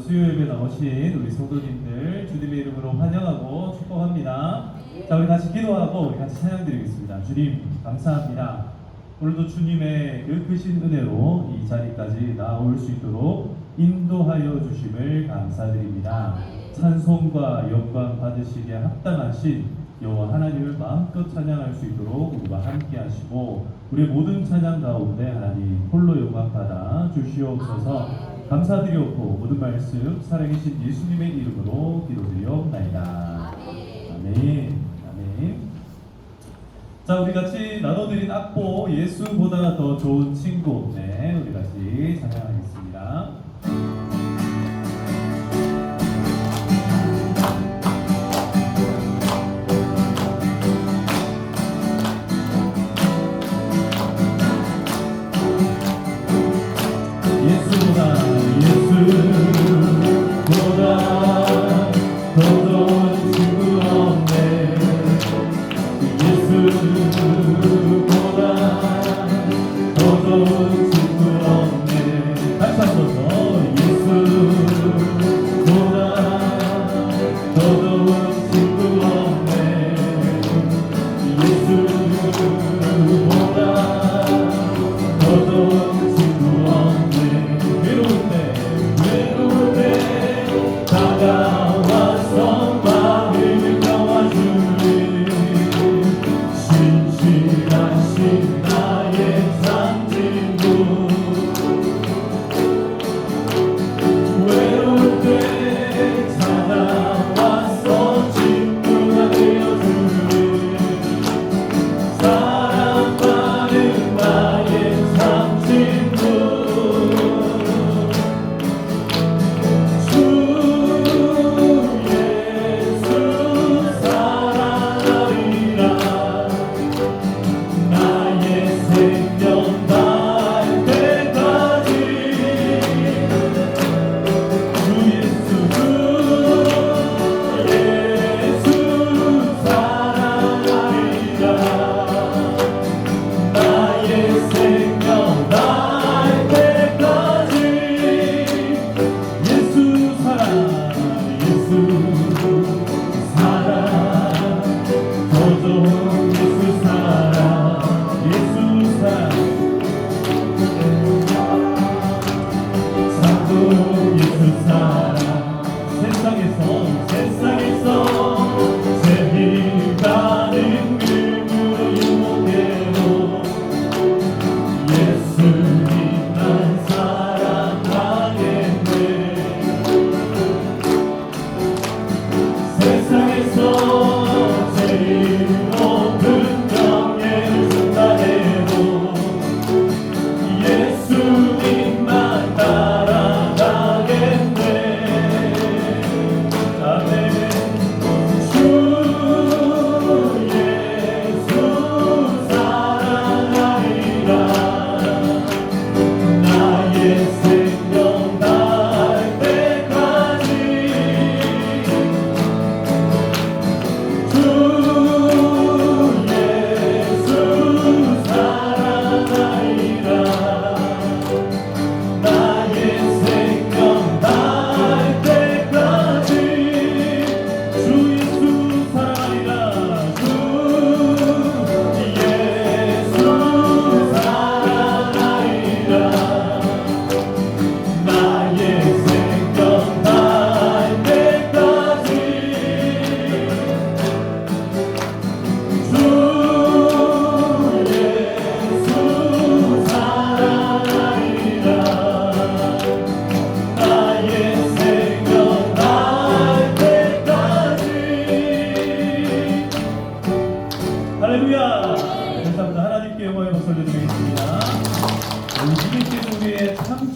수요 예배 나오신 우리 성도님들 주님의 이름으로 환영하고 축복합니다. 자, 우리 같이 기도하고 우리 같이 찬양 드리겠습니다. 주님 감사합니다. 오늘도 주님의 그 크신 은혜로 이 자리까지 나올 수 있도록 인도하여 주심을 감사드립니다. 찬송과 영광 받으시기에 합당하신 여호와 하나님을 마음껏 찬양할 수 있도록 우리와 함께 하시고 우리의 모든 찬양 가운데 하나님 홀로 영광 받아 주시옵소서. 감사드리옵고 모든 말씀 살아계신 예수님의 이름으로 기도드리옵나이다. 아멘. 아멘. 자, 우리 같이 나눠드린 악보 예수보다 더 좋은 친구. 네, 우리 같이 찬양하겠습니다.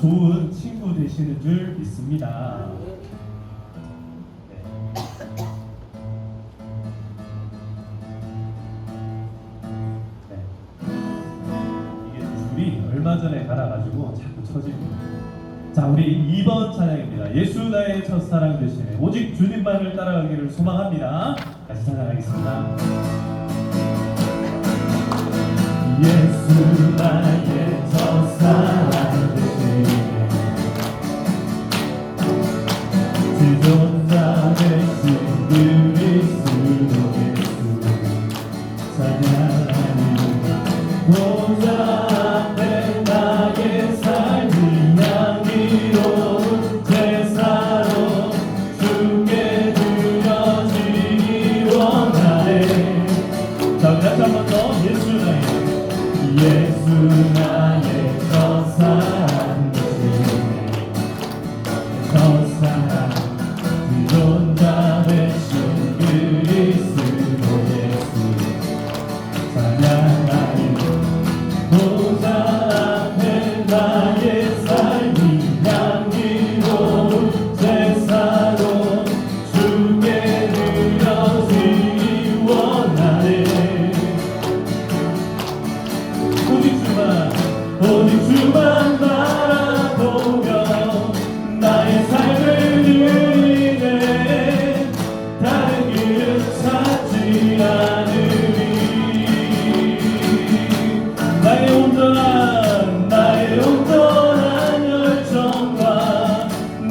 좋은 친구 되시는 줄 믿습니다. 이게 줄이 얼마 전에 갈아가지고 자꾸 처집니다. 자, 우리 2번 찬양입니다. 예수 나의 첫사랑 되시네. 오직 주님만을 따라가기를 소망합니다. 다시 찬양하겠습니다. 예수 나의 첫사랑 되시네. 지존자 되신 그리스도 예수 찬양하니 보좌 앞에 나의 삶이 향기로운 제사로 주께 드려지기 원하네. 자, 다시 한 번 더. 예수 나의 첫사랑 첫사랑 지존자 되신 그리스도 예수 찬양하니 보좌 앞에 나의 삶이 향기로운 제사로 주께 드려지기 원하네. 오직 주만 바라보며 나의 삶을 누리네. 다른 길은 찾지 않으리. 나의 온전한 열정과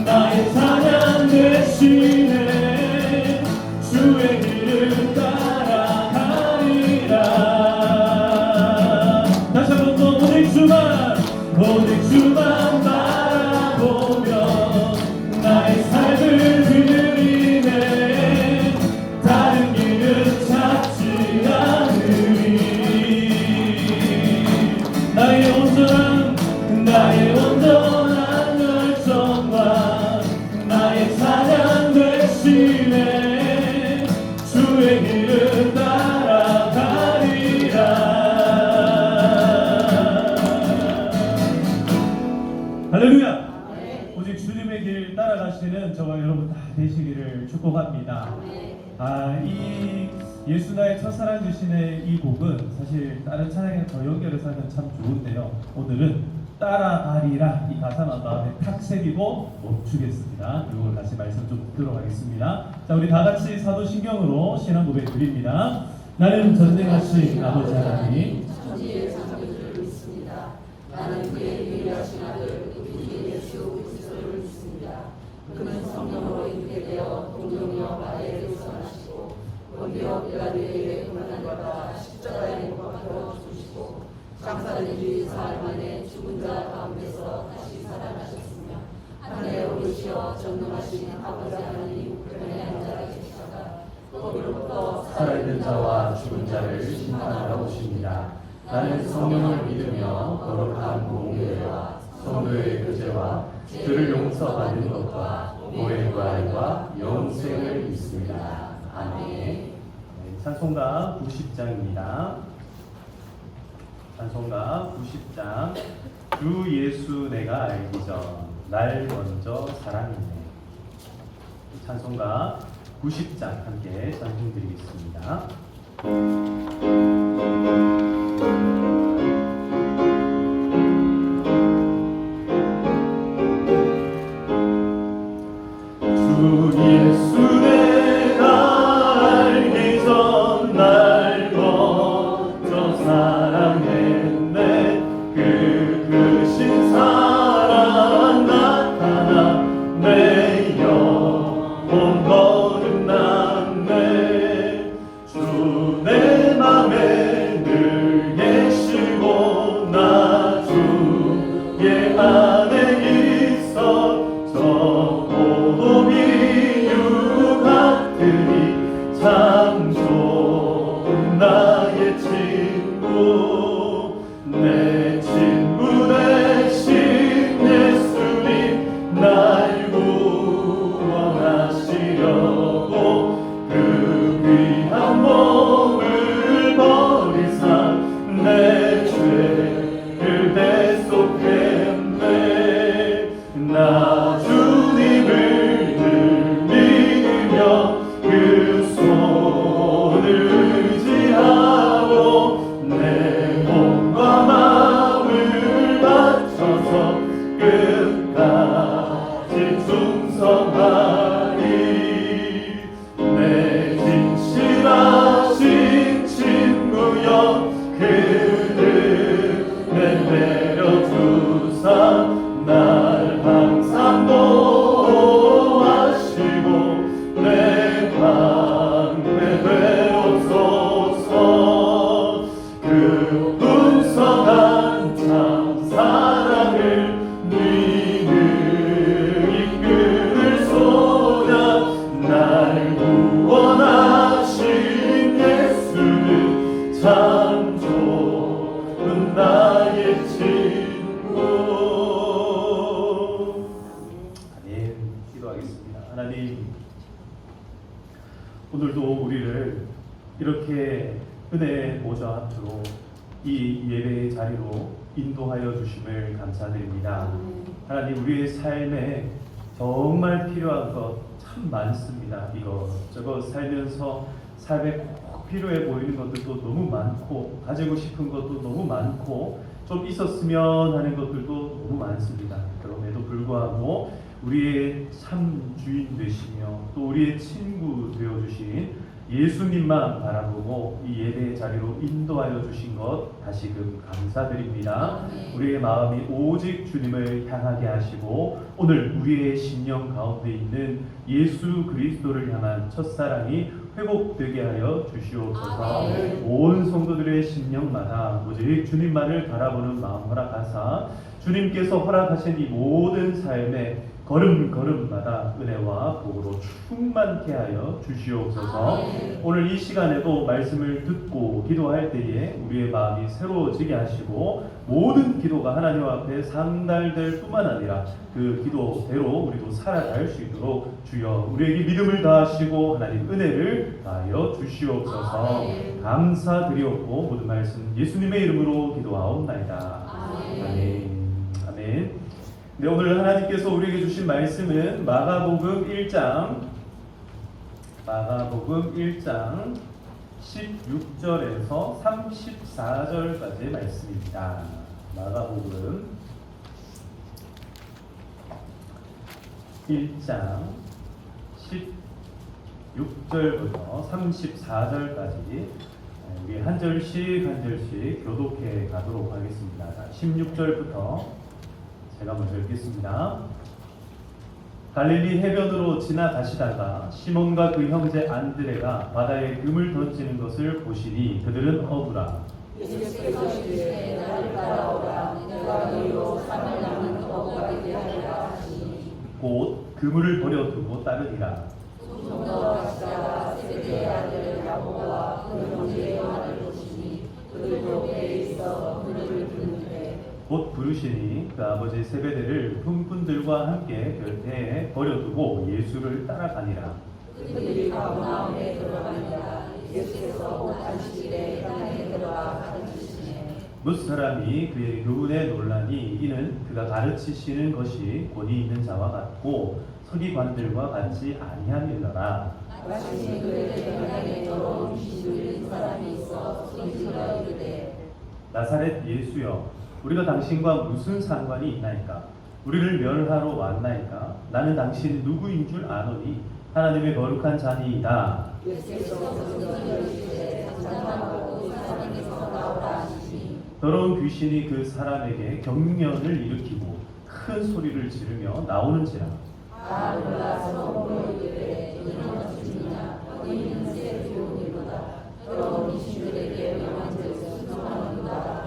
나의 찬양 대신에 주의 길을 따라가리라. 다시 한번 더. 오직 주만 바라보며 나의 삶을 누리네. 다른 길은 찾지 않으리. 나의 온전한 열정과 나의 찬양 대신에 주의 길을 따라가리라. 할렐루야! 오직 주님의 길 따라가시는 저와 여러분 다 되시기를 축복합니다. 이 예수 나의 첫사랑 주신의 이 곡은 사실 다른 찬양에 더 연결해서 하면 참 좋은데요. 오늘은 따라가리라 이 가사만 마음에 탁 새기고 멈추겠습니다. 그리고 다시 말씀 좀 듣도록 하겠습니다. 자, 우리 다 같이 사도신경으로 신앙 고백 드립니다. 나는 전능하신 아버지 하나님 천지의 창조주를 믿습니다. 나는 그의 유일하신 아들 예수 그리스도를 믿습니다. 그는 성령으로 잉태되어 동정녀 마리아에게 태어나시고 본디오 빌라도에게 고난받아 십자가에 못 박혀 죽으시고 장사된 지 사흘 만에 죽은 자 가운데서 다시 살아나셨으며 하늘에 오르시어 전능하신 아버지 하나님 우편에 앉아 계시다가 거기로부터 살아있는 자와 죽은 자를 심판하러 오십니다. 나는 성령을 믿으며 거룩한 공예와 성도의 교제와 죄를 용서받는 것과 오해 부활과 영생을 믿습니다. 아멘. 찬송가 90장입니다. 찬송가 90장. 주 예수 내가 알기 전 날 먼저 사랑했네. 찬송가 90장 함께 찬송드리겠습니다. 주 예수 내가 알기 전 날 먼저 사랑했네. 그 크신 사랑 나타나 내 영혼 거듭났네. 주 내 맘에 늘 계시고 나 주의 안에 있어 참 좋은 나의 친구 내 친구 대신 예수님 날 구원하시려고 그 귀한 몸을 버리사 내 죄를 대속했네. 나 주님을 늘 믿으며 그 손을 의지하고 내 몸과 마음을 바쳐서 끝까지 충성하리. 내 진실하신 친구여 그를 내려주사 날 항상 도와시 하나님, 오늘도 우리를 이렇게 은혜의 보좌 앞으로 이 예배의 자리로 인도하여 주심을 감사드립니다. 하나님, 우리의 삶에 정말 필요한 것 참 많습니다. 이것저것 살면서 삶에 꼭 필요해 보이는 것들도 너무 많고, 가지고 싶은 것도 너무 많고, 좀 있었으면 하는 것들도 너무 많습니다. 그럼에도 불구하고 우리의 참 주인 되시며 또 우리의 친구 되어주신 예수님만 바라보고 이 예배의 자리로 인도하여 주신 것 다시금 감사드립니다. 우리의 마음이 오직 주님을 향하게 하시고 오늘 우리의 심령 가운데 있는 예수 그리스도를 향한 첫사랑이 회복되게 하여 주시옵소서. 온 성도들의 심령마다 오직 주님만을 바라보는 마음 허락하사 주님께서 허락하신 이 모든 삶의 걸음걸음마다 은혜와 복으로 충만케 하여 주시옵소서. 오늘 이 시간에도 말씀을 듣고 기도할 때에 우리의 마음이 새로워지게 하시고 모든 기도가 하나님 앞에 상달될 뿐만 아니라 그 기도대로 우리도 살아갈 수 있도록 주여 우리에게 믿음을 다하시고 하나님 은혜를 다하여 주시옵소서. 감사드리옵고 모든 말씀 예수님의 이름으로 기도하옵나이다. 아멘. 아멘. 네, 오늘 하나님께서 우리에게 주신 말씀은 마가복음 1장 16절에서 34절까지의 말씀입니다. 마가복음 1장 16절부터 34절까지 우리 한 절씩 한 절씩 교독해 가도록 하겠습니다. 16절부터 제가 먼저 읽겠습니다. 갈릴리 해변으로 지나가시다가 시몬과 그 형제 안드레가 바다에 금을 던지는 것을 보시니 그들은 어부라. 예수께서 이르시되 나를 따라오라. 내가 너희로 삶을 나는 어부가 되게 하리라 하시니 곧 그물을 버려두고 따르니라. 좀 더 가시다가 세베대의 아들 야고보와 그 형제 요한을 보시니 그들도 배에 있어 그물을 부르는데 곧 부르시니 그 아버지 세베대를 품꾼들과 함께 별대에 버려두고 예수를 따라가니라. 그들이 가버나움에 들어가니라. 예수께서 곧 안식일에 땅에 들어가 가르치시네. 뭇 사람이 그의 교훈에 놀라니 이는 그가 가르치시는 것이 권위 있는 자와 같고 서기관들과 같이 아니함이더라. 마침내 그에게 변양에 더러운 귀신 들린 사람이 있어 소리질러 이르되 나사렛 예수여, 우리가 당신과 무슨 상관이 있나이까? 우리를 멸하러 왔나이까? 나는 당신 누구인 줄 아노니 하나님의 거룩한 자니이다. 예수께서 거기서 이르시되 장담하고 그 사람에게서 나오라 하시니 더러운 귀신이 그 사람에게 경련을 일으키고 큰 소리를 지르며 나오는지라. 다 놀라서 물어 이르되 너희는 어찌냐? 너희는 새 교훈이로다. 더러운 귀신들에게 명한즉 순종하는도다 하라.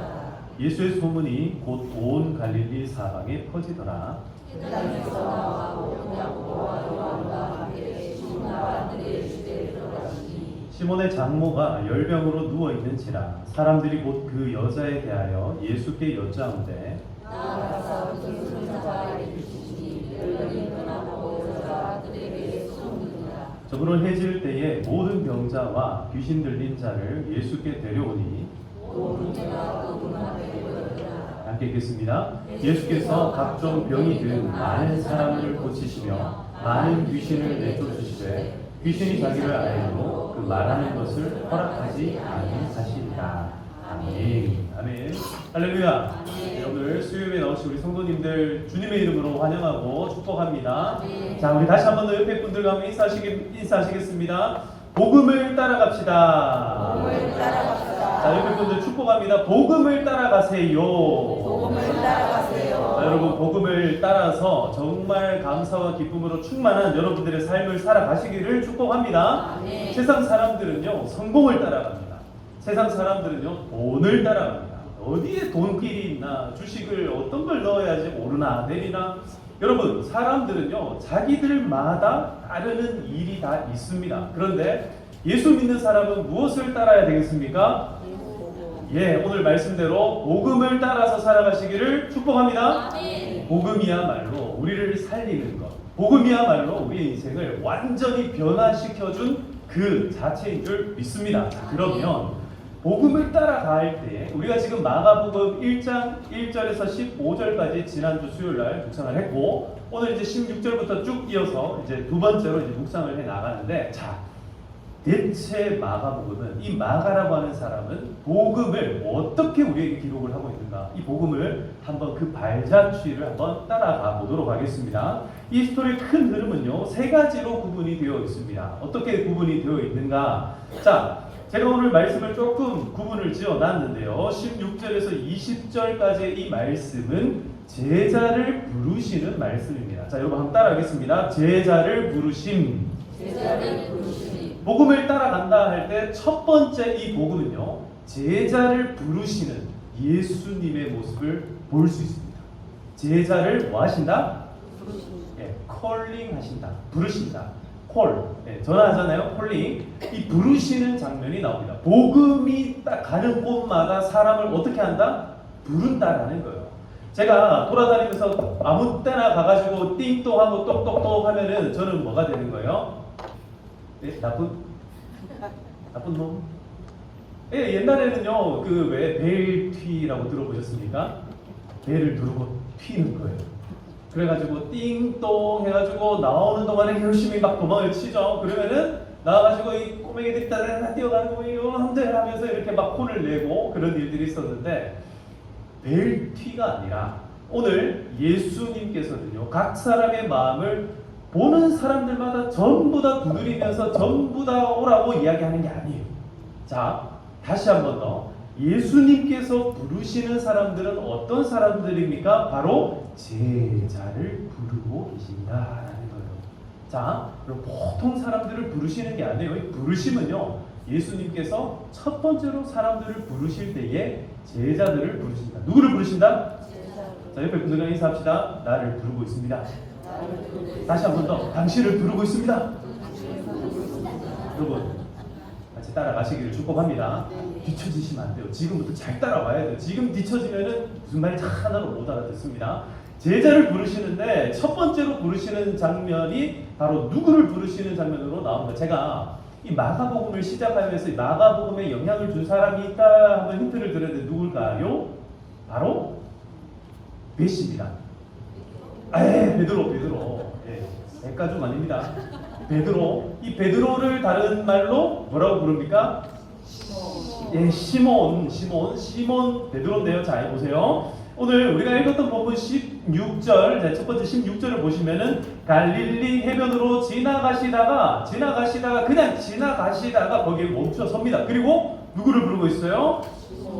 예수의 소문이 곧 온 갈릴리 사방에 퍼지더라. 땅에서 나와고 야고보와 요한과 함께 시몬과 안드레의 집에 들어가시니 시몬의 장모가 열병으로 누워 있는지라. 사람들이 곧 그 여자에 대하여 예수께 여짜온대 나아가서 그 손자가 이르시니 열병이 떠나고 여자가 그들에게 소문이라. 저분을 해질 때에 모든 병자와 귀신 들린 자를 예수께 데려오니 온 문제가 그 문 앞에 모였더라. 함께 읽겠습니다. 예수께서 각종 병이 든 많은 사람을 고치시며 많은 귀신을 내쫓으시되 귀신이 자기를 알므로 그 말하는 것을 허락하지 아니하시리라. 아멘. 아멘. 할렐루야. 네, 오늘 수요일에 나오신 우리 성도님들 주님의 이름으로 환영하고 축복합니다. 자, 우리 다시 한 번 더 옆에 분들과 함께 인사하시겠습니다. 복음을 따라갑시다. 복음을 따라갑시다. 자, 옆에 분들 축복합니다. 복음을 따라가세요. 복음을 따라가세요. 자, 여러분 복음을 따라서 정말 감사와 기쁨으로 충만한 여러분들의 삶을 살아가시기를 축복합니다. 아멘. 세상 사람들은요 성공을 따라갑니다. 세상 사람들은요 돈을 따라갑니다. 어디에 돈길이 있나, 주식을 어떤 걸 넣어야지 오르나 내리나. 여러분 사람들은요 자기들마다 따르는 일이 다 있습니다. 그런데 예수 믿는 사람은 무엇을 따라야 되겠습니까? 예, 오늘 말씀대로 복음을 따라서 살아가시기를 축복합니다. 복음이야말로 우리를 살리는 것. 복음이야말로 우리의 인생을 완전히 변화시켜준 그 자체인 줄 믿습니다. 자, 그러면 복음을 따라갈 때 우리가 지금 마가복음 1장 1절에서 15절까지 지난주 수요일날 묵상을 했고, 오늘 이제 16절부터 쭉 이어서 이제 두 번째로 이제 묵상을 해 나가는데, 자, 대체 마가복음은, 이 마가라고 하는 사람은 복음을 어떻게 우리에게 기록을 하고 있는가, 이 복음을 한번 그 발자취를 한번 따라가 보도록 하겠습니다. 이 스토리의 큰 흐름은요, 세 가지로 구분이 되어 있습니다. 어떻게 구분이 되어 있는가? 자, 제가 오늘 말씀을 조금 구분을 지어 놨는데요, 16절에서 20절까지의 이 말씀은 제자를 부르시는 말씀입니다. 자, 여러분 한번 따라하겠습니다. 제자를 부르심. 제자를 부르시니. 복음을 따라간다 할 때 첫 번째 이 복음은요, 제자를 부르시는 예수님의 모습을 볼 수 있습니다. 제자를 뭐 하신다? 예, 콜링 하신다. 부르신다. 콜. 예, 전화하잖아요. 콜링. 이 부르시는 장면이 나옵니다. 복음이 딱 가는 곳마다 사람을 어떻게 한다? 부른다라는 거예요. 제가 돌아다니면서 아무 때나 가가지고 띵동하고 똑똑똑 하면은 저는 뭐가 되는 거예요? 예, 나쁜 놈? 예, 옛날에는요, 그 왜 벨튀라고 들어보셨습니까? 벨을 누르고 튀는 거예요. 그래가지고 띵동 해가지고 나오는 동안에 열심히 막 도망을 치죠. 그러면은 나와가지고 이 꼬맹이들이 따라 뛰어가는 거예요. 함들 하면서 이렇게 막 혼을 내고 그런 일들이 있었는데, 벨튀가 아니라 오늘 예수님께서는요, 각 사람의 마음을 보는 사람들마다 전부 다 두드리면서 전부 다 오라고 이야기하는 게 아니에요. 자, 다시 한 번 더. 예수님께서 부르시는 사람들은 어떤 사람들입니까? 바로 제자를 부르고 계신다라는 거예요. 자, 그럼 보통 사람들을 부르시는 게 아니에요. 이 부르심은요, 예수님께서 첫 번째로 사람들을 부르실 때에 제자들을 부르신다. 누구를 부르신다? 자, 옆에 분들과 인사합시다. 나를 부르고 있습니다. 다시 한 번 더. 당신을 부르고 있습니다. 여러분, 같이 따라가시기를 축복합니다. 뒤처지시면 안 돼요. 지금부터 잘 따라와야 돼요. 지금 뒤처지면은 무슨 말인지 하나도 못 알아듣습니다. 제자를 부르시는데 첫 번째로 부르시는 장면이 바로 누구를 부르시는 장면으로 나옵니다. 제가 이 마가복음을 시작하면서 이 마가복음에 영향을 준 사람이 있다 한번 힌트를 드렸는데 누굴까요? 바로 베시입니다. 베드로. 예, 백가죽 아닙니다. 베드로. 이 베드로를 다른 말로 뭐라고 부릅니까? 예, 시몬 베드로인데요. 자, 보세요. 오늘 우리가 읽었던 본문 16절, 첫 번째 16절을 보시면은 갈릴리 해변으로 지나가시다가 그냥 지나가시다가 거기에 멈춰 섭니다. 그리고 누구를 부르고 있어요?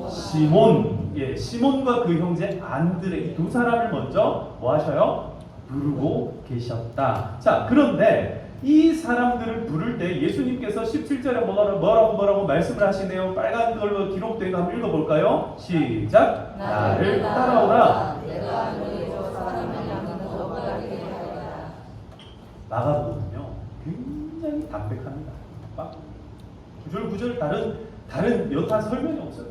시몬. 예, 시몬과 그 형제 안드레, 이 두 사람을 먼저 뭐 하셔요? 부르고 계셨다. 자, 그런데 이 사람들을 부를 때 예수님께서 17절에 뭐라고 말씀을 하시네요. 빨간 걸로 기록된 거 한번 읽어볼까요? 시작. 나를 따라오라. 내가 너희로 사람을 향하는 너희에게 하리라. 마가복음은요, 굉장히 담백합니다. 막 구절구절 다른 여타 설명이 없어요.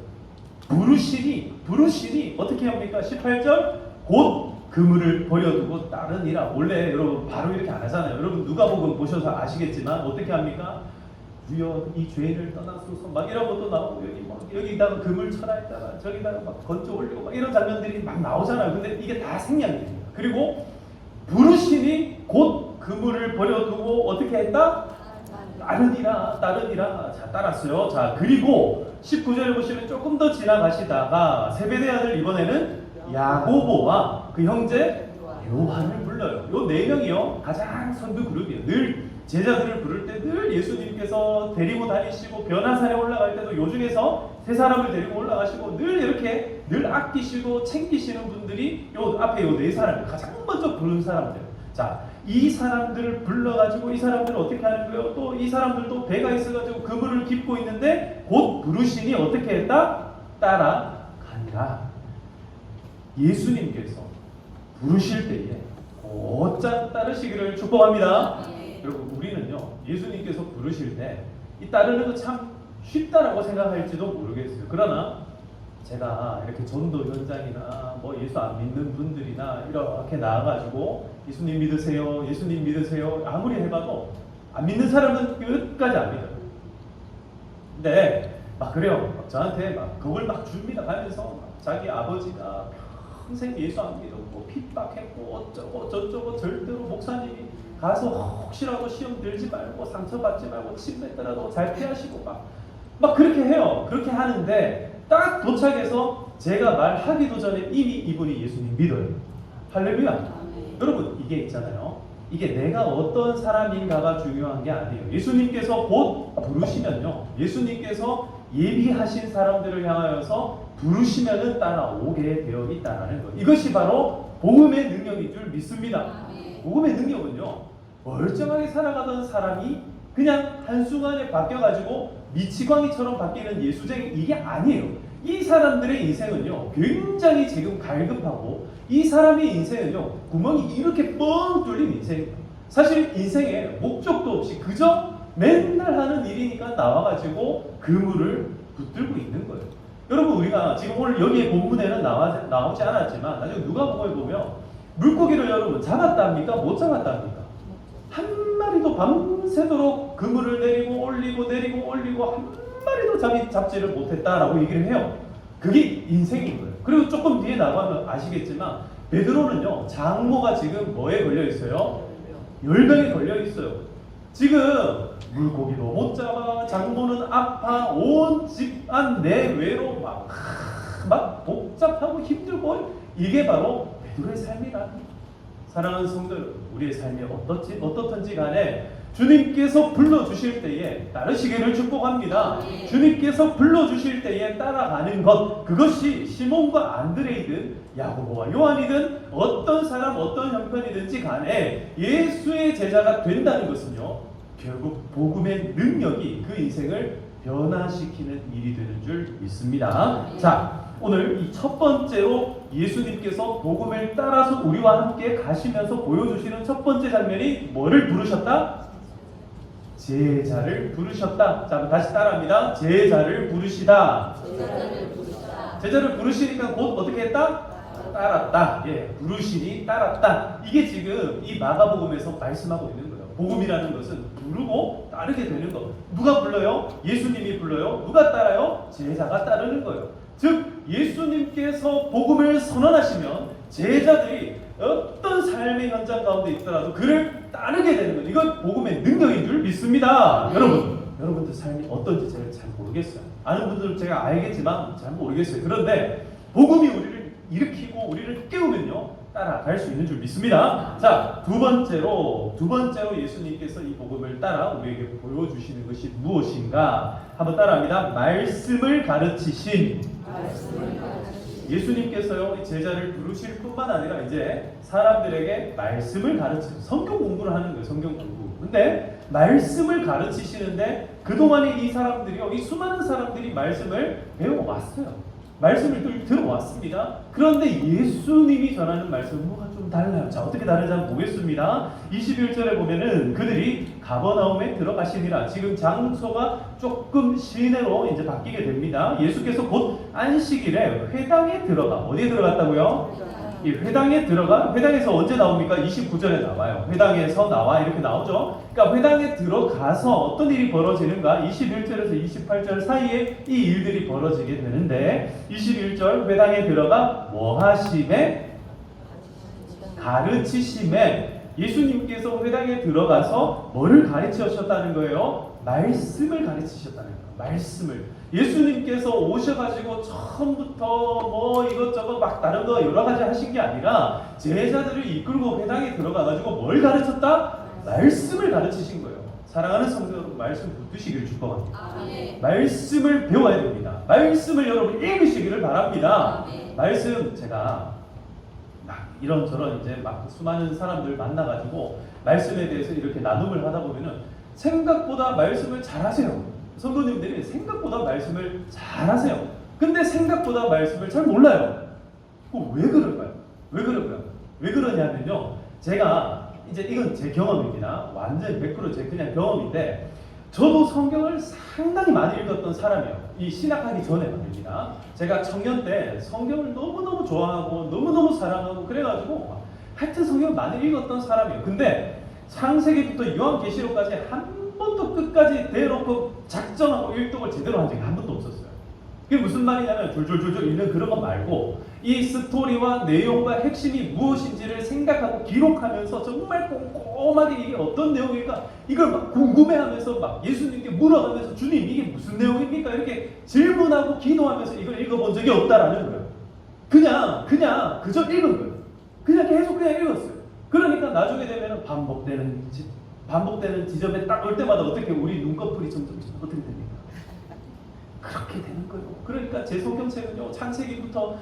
부르시니 어떻게 합니까? 18절 곧 그물을 버려두고 따르니라. 원래 여러분 바로 이렇게 안 하잖아요. 여러분 누가복음 보셔서 아시겠지만 어떻게 합니까? 주여 이 죄를 떠나소서 막 이런 것도 나오고 여기다가 그물 쳐놨다가 저기다가 막 건져 올리고 막 이런 장면들이 막 나오잖아요. 근데 이게 다 생략입니다. 그리고 부르시니 곧 그물을 버려두고 어떻게 했다? 따르니라. 자, 따랐어요. 자, 그리고 19절에 보시면 조금 더 지나가시다가 세베대 아들 이번에는 야고보와 그 형제 요한을 불러요. 요 네 명이요, 가장 선두 그룹이에요. 늘 제자들을 부를 때 늘 예수님께서 데리고 다니시고 변화산에 올라갈 때도 요 중에서 세 사람을 데리고 올라가시고 늘 이렇게 늘 아끼시고 챙기시는 분들이 요 앞에 요 네 사람을 가장 먼저 부른 사람들. 자, 이 사람들을 불러가지고 이 사람들을 어떻게 하는 거예요? 또 이 사람들도 배가 있어가지고 그물을 깁고 있는데 곧 부르시니 어떻게 했다? 따라가니라. 예수님께서 부르실 때에 곧장 따르시기를 축복합니다. 여러분, 우리는요, 예수님께서 부르실 때 이 따르는 거 참 쉽다라고 생각할지도 모르겠어요. 그러나 제가 이렇게 전도 현장이나 뭐 예수 안 믿는 분들이나 이렇게 나와가지고 예수님 믿으세요, 예수님 믿으세요 아무리 해봐도 안 믿는 사람은 끝까지 안 믿어요. 근데 막 그래요. 막 저한테 막 겁을 막 줍니다. 가면서 막 자기 아버지가 평생 예수 안 믿었고 핍박했고 어쩌고 저쩌고 절대로 목사님이 가서 혹시라도 시험 들지 말고 상처받지 말고 침 뱉더라도 잘 피하시고 막 그렇게 해요. 그렇게 하는데 딱 도착해서 제가 말하기도 전에 이미 이분이 예수님 믿어요. 할렐루야. 여러분 이게 있잖아요. 이게 내가 어떤 사람인가가 중요한 게 아니에요. 예수님께서 곧 부르시면요. 예수님께서 예비하신 사람들을 향하여서 부르시면은 따라오게 되어 있다는 것. 이것이 바로 복음의 능력인 줄 믿습니다. 복음의 능력은요. 멀쩡하게 살아가던 사람이 그냥 한순간에 바뀌어가지고 미치광이처럼 바뀌는 예수쟁이 이게 아니에요. 이 사람들의 인생은요. 굉장히 지금 갈급하고 이 사람의 인생은요. 구멍이 이렇게 뻥 뚫린 인생입니다. 사실 인생에 목적도 없이 그저 맨날 하는 일이니까 나와가지고 그물을 붙들고 있는 거예요. 여러분 우리가 지금 오늘 여기에 본문에는 나오지 않았지만 나중에 누가복음에 보면 물고기를 여러분 잡았다 합니까? 못 잡았다 합니까? 한 마리도 밤새도록 그물을 내리고 올리고 내리고 올리고 한 마리도 잡지를 못했다라고 얘기를 해요. 그게 인생인 거예요. 그리고 조금 뒤에 나가면 아시겠지만 베드로는요 장모가 지금 뭐에 걸려 있어요? 열병에 걸려 있어요. 지금 물고기도 못 잡아, 장모는 아파, 온 집안 내외로 막 복잡하고 힘들고 이게 바로 베드로의 삶이다. 사랑하는 성도 여러분, 우리의 삶이 어떻든지 간에 주님께서 불러주실 때에 따르시기를 축복합니다. 주님께서 불러주실 때에 따라가는 것, 그것이 시몬과 안드레이든 야고보와 요한이든 어떤 사람 어떤 형편이든지 간에 예수의 제자가 된다는 것은요 결국 복음의 능력이 그 인생을 변화시키는 일이 되는 줄 믿습니다. 자, 오늘 이 첫 번째로 예수님께서 복음을 따라서 우리와 함께 가시면서 보여주시는 첫 번째 장면이 뭐를 부르셨다? 제자를 부르셨다. 자, 다시 따라합니다. 제자를 부르시다. 제자를 부르시니까 곧 어떻게 했다? 따랐다. 예, 부르시니 따랐다. 이게 지금 이 마가복음에서 말씀하고 있는 거예요. 복음이라는 것은 부르고 따르게 되는 것. 누가 불러요? 예수님이 불러요. 누가 따라요? 제자가 따르는 거예요. 즉 예수님께서 복음을 선언하시면 제자들이 어떤 삶의 현장 가운데 있더라도 그를 따르게 되는 것. 이건 복음의 능력인 줄 믿습니다. 여러분들 삶이 어떤지 제가 잘 모르겠어요. 아는 분들은 제가 알겠지만 잘 모르겠어요. 그런데 복음이 우리를 일으키고 우리를 깨우면요 따라갈 수 있는 줄 믿습니다. 자, 두 번째로 예수님께서 이 복음을 따라 우리에게 보여주시는 것이 무엇인가? 한번 따라합니다. 말씀을 가르치신. 예수님께서요 제자를 부르실 뿐만 아니라 이제 사람들에게 말씀을 가르치는 성경 공부를 하는 거예요. 성경 공부. 근데 말씀을 가르치시는데 그동안에 이 사람들이요 이 수많은 사람들이 말씀을 배워왔어요. 말씀을 들어왔습니다. 그런데 예수님이 전하는 말씀은 뭐가 좀 달라요. 자, 어떻게 다른지 한번 보겠습니다. 21절에 보면은 그들이 가버나움에 들어가시니라. 지금 장소가 조금 시내로 이제 바뀌게 됩니다. 예수께서 곧 안식일에 회당에 들어가. 어디에 들어갔다고요? 이 회당에 들어가. 회당에서 언제 나옵니까? 29절에 나와요. 회당에서 나와 이렇게 나오죠. 그러니까 회당에 들어가서 어떤 일이 벌어지는가? 21절에서 28절 사이에 이 일들이 벌어지게 되는데 21절 회당에 들어가 뭐 하심에? 가르치심에. 예수님께서 회당에 들어가서 뭐를 가르치셨다는 거예요? 말씀을 가르치셨다는 거예요. 말씀을. 예수님께서 오셔가지고 처음부터 뭐 이것저것 막 다른 거 여러 가지 하신 게 아니라 제자들을 이끌고 회당에 들어가가지고 뭘 가르쳤다? 말씀을 가르치신 거예요. 사랑하는 성도 여러분, 말씀 붙드시기를 축복합니다. 말씀을 배워야 됩니다. 말씀을 여러분 읽으시기를 바랍니다. 말씀 제가 막 이런저런 이제 막 수많은 사람들 만나가지고 말씀에 대해서 이렇게 나눔을 하다 보면은 생각보다 말씀을 잘하세요. 성도님들이 생각보다 말씀을 잘하세요. 근데 생각보다 말씀을 잘 몰라요. 왜 그럴까요? 왜 그러냐면요. 제가 이제 이건 제 경험입니다. 완전 100% 제 그냥 경험인데 저도 성경을 상당히 많이 읽었던 사람이에요. 이 신학하기 전에 말입니다. 제가 청년 때 성경을 너무너무 좋아하고 너무너무 사랑하고 그래가지고 하여튼 성경을 많이 읽었던 사람이에요. 근데 창세기부터 요한계시록까지 한 번도 끝까지 대놓고 작정하고 일독을 제대로 한 적이 한 번도 없었어요. 그게 무슨 말이냐면 줄줄줄줄 읽는 그런 거 말고 이 스토리와 내용과 핵심이 무엇인지를 생각하고 기록하면서 정말 꼼꼼하게 이게 어떤 내용일까 이걸 막 궁금해하면서 막 예수님께 물어가면서 주님 이게 무슨 내용입니까? 이렇게 질문하고 기도하면서 이걸 읽어본 적이 없다라는 거예요. 그냥 그저 읽은 거예요. 그냥 계속 그냥 읽었어요. 그러니까 나중에 되면 반복되는 지점에 딱 올 때마다 어떻게 우리 눈꺼풀이 점점 어떻게 됩니까? 그렇게 되는 거예요. 그러니까 제 성경책은요 창세기부터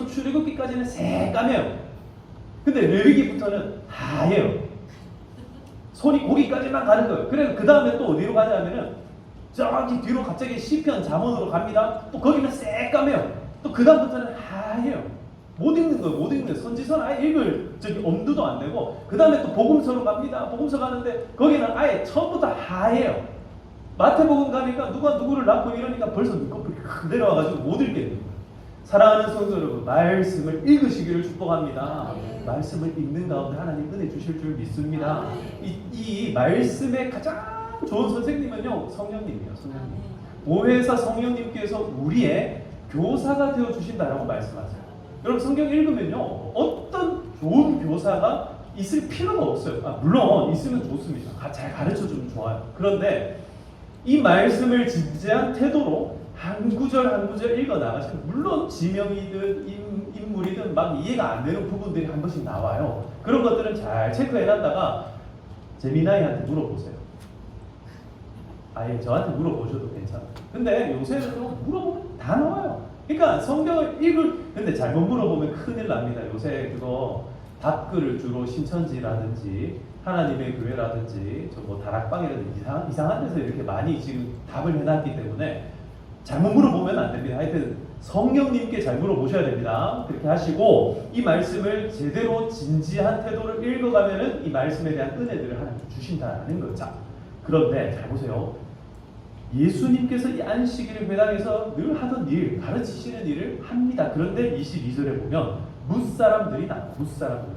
출애굽기까지는 새까매요. 근데 레위기부터는 하얘요. 손이 거기까지만 가는 거예요. 그래서 그 다음에 또 어디로 가냐면은 저기 뒤로 갑자기 시편 잠언으로 갑니다. 또 거기는 새까매요. 또 그 다음부터는 하얘요. 못 읽는 거예요. 선지서는 아예 읽을 엄두도 안 내고 그 다음에 또 복음서로 갑니다. 복음서 가는데 거기는 아예 처음부터 하얘요. 마태복음 가니까 누가 누구를 낳고 이러니까 벌써 눈꺼풀이 크 내려와가지고 못 읽겠는 거예요. 사랑하는 성도 여러분, 말씀을 읽으시기를 축복합니다. 말씀을 읽는 가운데 하나님 은혜 주실 줄 믿습니다. 이 말씀의 가장 좋은 선생님은요 성령님이에요. 성령님. 보혜사 성령님께서 우리의 교사가 되어 주신다라고 말씀하세요. 여러분 성경 읽으면요 어떤 좋은 교사가 있을 필요가 없어요. 물론 있으면 좋습니다. 잘 가르쳐주면 좋아요. 그런데 이 말씀을 진지한 태도로 한 구절 한 구절 읽어 나가시면 물론 지명이든 인물이든 막 이해가 안 되는 부분들이 한 번씩 나와요. 그런 것들은 잘 체크해놨다가 재미나이한테 물어보세요. 아예 저한테 물어보셔도 괜찮아요. 근데 요새는 물어보면 다 나와요. 그러니까 성경을 근데 잘못 물어보면 큰일 납니다. 요새 그거 답글을 주로 신천지라든지 하나님의 교회라든지 저 뭐 다락방이라든지 이상한 데서 이렇게 많이 지금 답을 해놨기 때문에 잘못 물어보면 안 됩니다. 하여튼 성령님께 잘 물어보셔야 됩니다. 그렇게 하시고 이 말씀을 제대로 진지한 태도를 읽어가면은 이 말씀에 대한 은혜들을 하나님 주신다는 거죠. 그런데 잘 보세요. 예수님께서 이 안식일을 회당에서 늘 하던 일, 가르치시는 일을 합니다. 그런데 22절에 보면 무사람들이 나와요.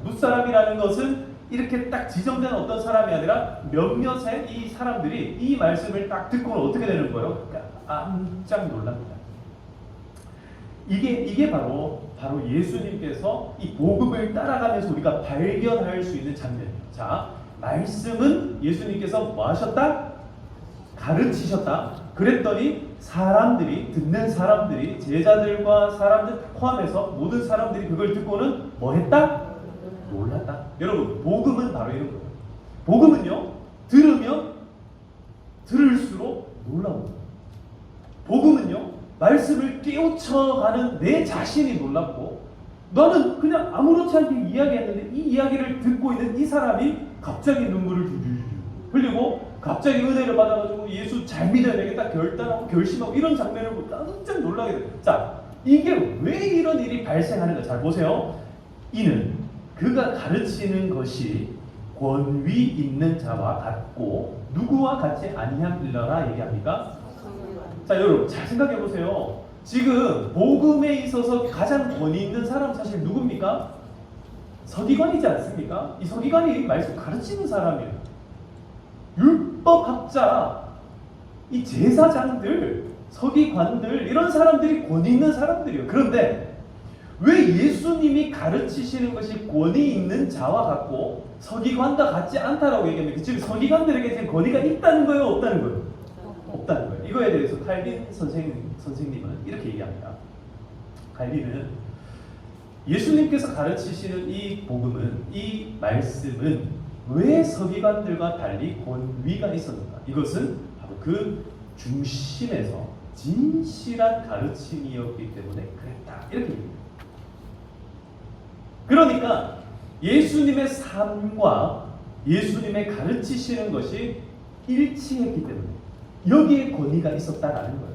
무사람이라는 것은 이렇게 딱 지정된 어떤 사람이 아니라 몇몇의 이 사람들이 이 말씀을 딱 듣고는 어떻게 되는 거예요? 깜짝 놀랍니다. 이게 바로 예수님께서 이 복음을 따라가면서 우리가 발견할 수 있는 장면이에요. 자, 말씀은 예수님께서 뭐 하셨다? 가르치셨다. 그랬더니 듣는 사람들이 제자들과 사람들 포함해서 모든 사람들이 그걸 듣고는 뭐 했다? 놀랐다. 여러분, 복음은 바로 이런 거예요. 복음은요, 들으면 들을수록 놀라운 거예요. 복음은요, 말씀을 깨우쳐가는 내 자신이 놀랍고, 너는 그냥 아무렇지 않게 이야기했는데 이 이야기를 듣고 있는 이 사람이 갑자기 눈물을 흘리고 갑자기 은혜를 받아가지고 예수 잘 믿어야 되겠다 결단하고 결심하고 이런 장면을 보고 깜짝 놀라게 돼요. 자, 이게 왜 이런 일이 발생하는가? 잘 보세요. 이는 그가 가르치는 것이 권위 있는 자와 같고 누구와 같지 아니함이라 얘기합니까? 자, 여러분 잘 생각해 보세요. 지금 복음에 있어서 가장 권위 있는 사람 사실 누굽니까? 서기관이지 않습니까? 이 서기관이 말씀 가르치는 사람이에요. 율법학자, 이 제사장들, 서기관들 이런 사람들이 권위 있는 사람들이에요. 그런데 왜 예수님이 가르치시는 것이 권위 있는 자와 같고 서기관과 같지 않다라고 얘기합니까? 지금 서기관들에게 지금 권위가 있다는 거예요? 없다는 거예요? 없다는 거예요. 이거에 대해서 칼빈 선생님은 이렇게 얘기합니다. 칼빈은 예수님께서 가르치시는 이 복음은, 이 말씀은 왜 서기관들과 달리 권위가 있었는가? 이것은 바로 그 중심에서 진실한 가르침이었기 때문에 그랬다. 이렇게 얘기합니다. 그러니까 예수님의 삶과 예수님의 가르치시는 것이 일치했기 때문에 여기에 권위가 있었다라는 거예요.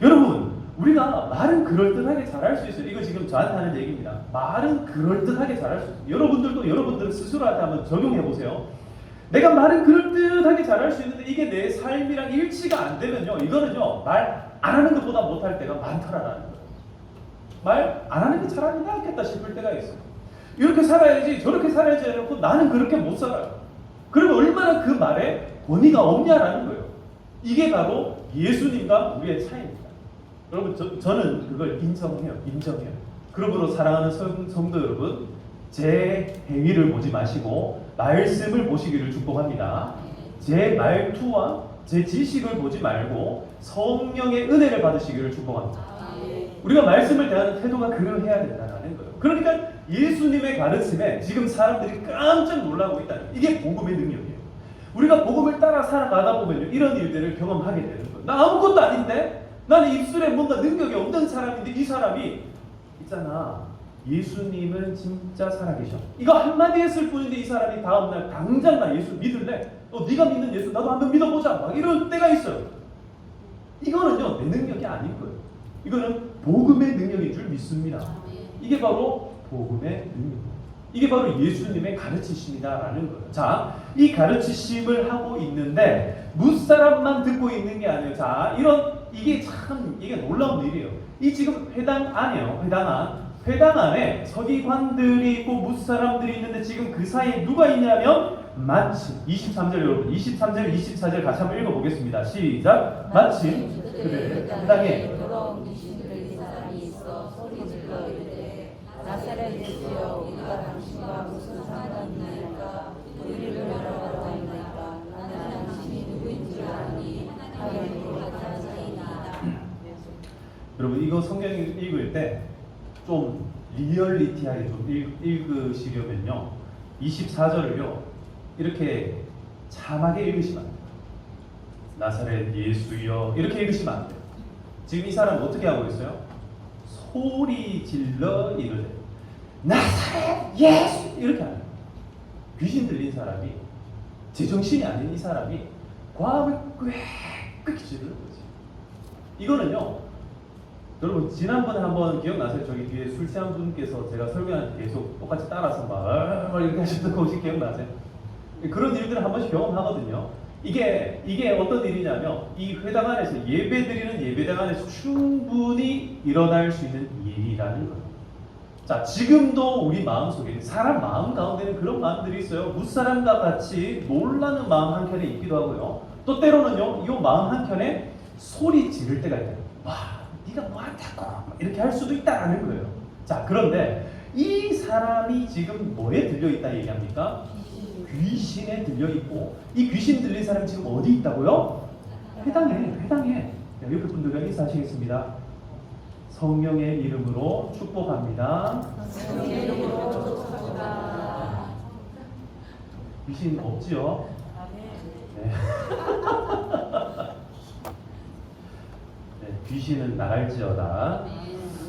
여러분, 우리가 말은 그럴듯하게 잘할 수 있어요. 이거 지금 저한테 하는 얘기입니다. 말은 그럴듯하게 잘할 수 있어요. 여러분들 스스로한테 한번 적용해 보세요. 내가 말은 그럴듯하게 잘할 수 있는데 이게 내 삶이랑 일치가 안 되면요, 이거는요, 말 안 하는 것보다 못할 때가 많더라라는 거예요. 말 안 하는 게 차라리 낫겠다 싶을 때가 있어요. 이렇게 살아야지 저렇게 살아야지 해놓고 나는 그렇게 못 살아요. 그러면 얼마나 그 말에 권위가 없냐라는 거예요. 이게 바로 예수님과 우리의 차이입니다. 여러분 저는 그걸 인정해요. 그러므로 사랑하는 성도 여러분, 제 행위를 보지 마시고 말씀을 보시기를 축복합니다. 제 말투와 제 지식을 보지 말고 성령의 은혜를 받으시기를 축복합니다. 우리가 말씀을 대하는 태도가 그러해야 된다는 거예요. 그러니까 예수님의 가르침에 지금 사람들이 깜짝 놀라고 있다는 거예요. 이게 복음의 능력이에요. 우리가 복음을 따라 살아가다 보면요, 이런 일들을 경험하게 되는 거예요. 나 아무것도 아닌데? 나는 입술에 뭔가 능력이 없는 사람인데 이 사람이 있잖아, 예수님은 진짜 살아계셔. 이거 한마디 했을 뿐인데 이 사람이 다음날 당장 나 예수 믿을래? 네가 믿는 예수 나도 한번 믿어보자. 막 이럴 때가 있어요. 이거는요, 내 능력이 아닌 거예요. 이거는 복음의 능력인 줄 믿습니다. 이게 바로 복음의 능력입니다. 이게 바로 예수님의 가르치심이다라는 거예요. 자, 이 가르치심을 하고 있는데 무사람만 듣고 있는 게 아니에요. 자, 이게 놀라운 일이에요. 이 지금 회당 안에요. 회당 안에 서기관들이 있고 무사람들이 있는데 지금 그 사이에 누가 있냐면 마침 23절 여러분 23절 24절 같이 한번 읽어보겠습니다. 시작. 마침 그들 회당에 더러운 귀신 들린 사람이 있어 소리 질러 이르되 나사렛 예수여 우리가 당신과 무슨 상관이 있나이까 우리를 멸하러 왔나이까 나는 당신이 누구인 줄 아니 하여는 우리가 자이나이다. 여러분 이거 성경 읽을 때 좀 리얼리티하게 좀 읽으시려면요 24절을요 이렇게 참하게 읽으시면 안 돼요. 나사렛 예수여 이렇게 읽으시면 안 돼요. 지금 이 사람은 어떻게 하고 있어요? 소리 질러 이러래. 나사렛 예수 이렇게 하는 거예요. 귀신 들린 사람이 제정신이 아닌 이 사람이 과음을 꽥꽥 지르는 거지. 이거는요 여러분 지난번에 한번 기억나세요? 저기 뒤에 술 취한 분께서 제가 설교하는 계속 똑같이 따라서 막 이렇게 하셨던 거 혹시 기억나세요? 그런 일들을 한 번씩 경험하거든요. 이게 어떤 일이냐면 이 회당 안에서 예배드리는 예배당 안에서 충분히 일어날 수 있는 일이라는 거예요. 자, 지금도 우리 마음속에 사람 마음 가운데는 그런 마음들이 있어요. 무사람과 같이 놀라는 마음 한켠에 있기도 하고요. 또 때로는요, 이 마음 한켠에 소리 지를 때가 있어요. 와, 네가 뭐한다고 이렇게 할 수도 있다라는 거예요. 자, 그런데 이 사람이 지금 뭐에 들려 있다 얘기합니까? 귀신에 들려 있고, 이 귀신 들린 사람이 지금 어디 있다고요? 회당에. 옆에 분들과 인사하시겠습니다. 성령의 이름으로 축복합니다. 성령의 이름으로 축복합니다. 귀신 없지요? 네. 네, 귀신은 나갈지어다.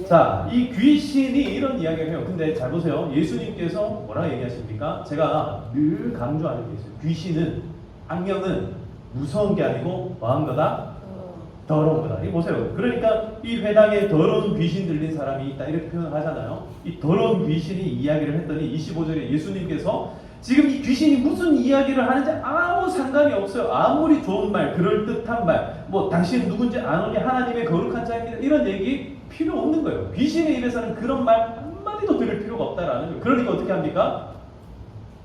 자, 이 귀신이 이런 이야기를 해요. 근데 잘 보세요. 예수님께서 뭐라고 얘기하십니까? 제가 늘 강조하는 게 있어요. 귀신은, 악령은 무서운 게 아니고 뭐한 거다? 더러운 거다. 이거 보세요. 그러니까 이 회당에 더러운 귀신 들린 사람이 있다 이렇게 표현을 하잖아요. 이 더러운 귀신이 이야기를 했더니 25절에 예수님께서 지금 이 귀신이 무슨 이야기를 하는지 아무 상관이 없어요. 아무리 좋은 말, 그럴듯한 말, 뭐 당신 누군지 아노니 하나님의 거룩한 자입니다. 이런 얘기 필요 없는 거예요. 귀신의 입에서는 그런 말 한마디도 들을 필요가 없다라는 거예요. 그러니까 어떻게 합니까?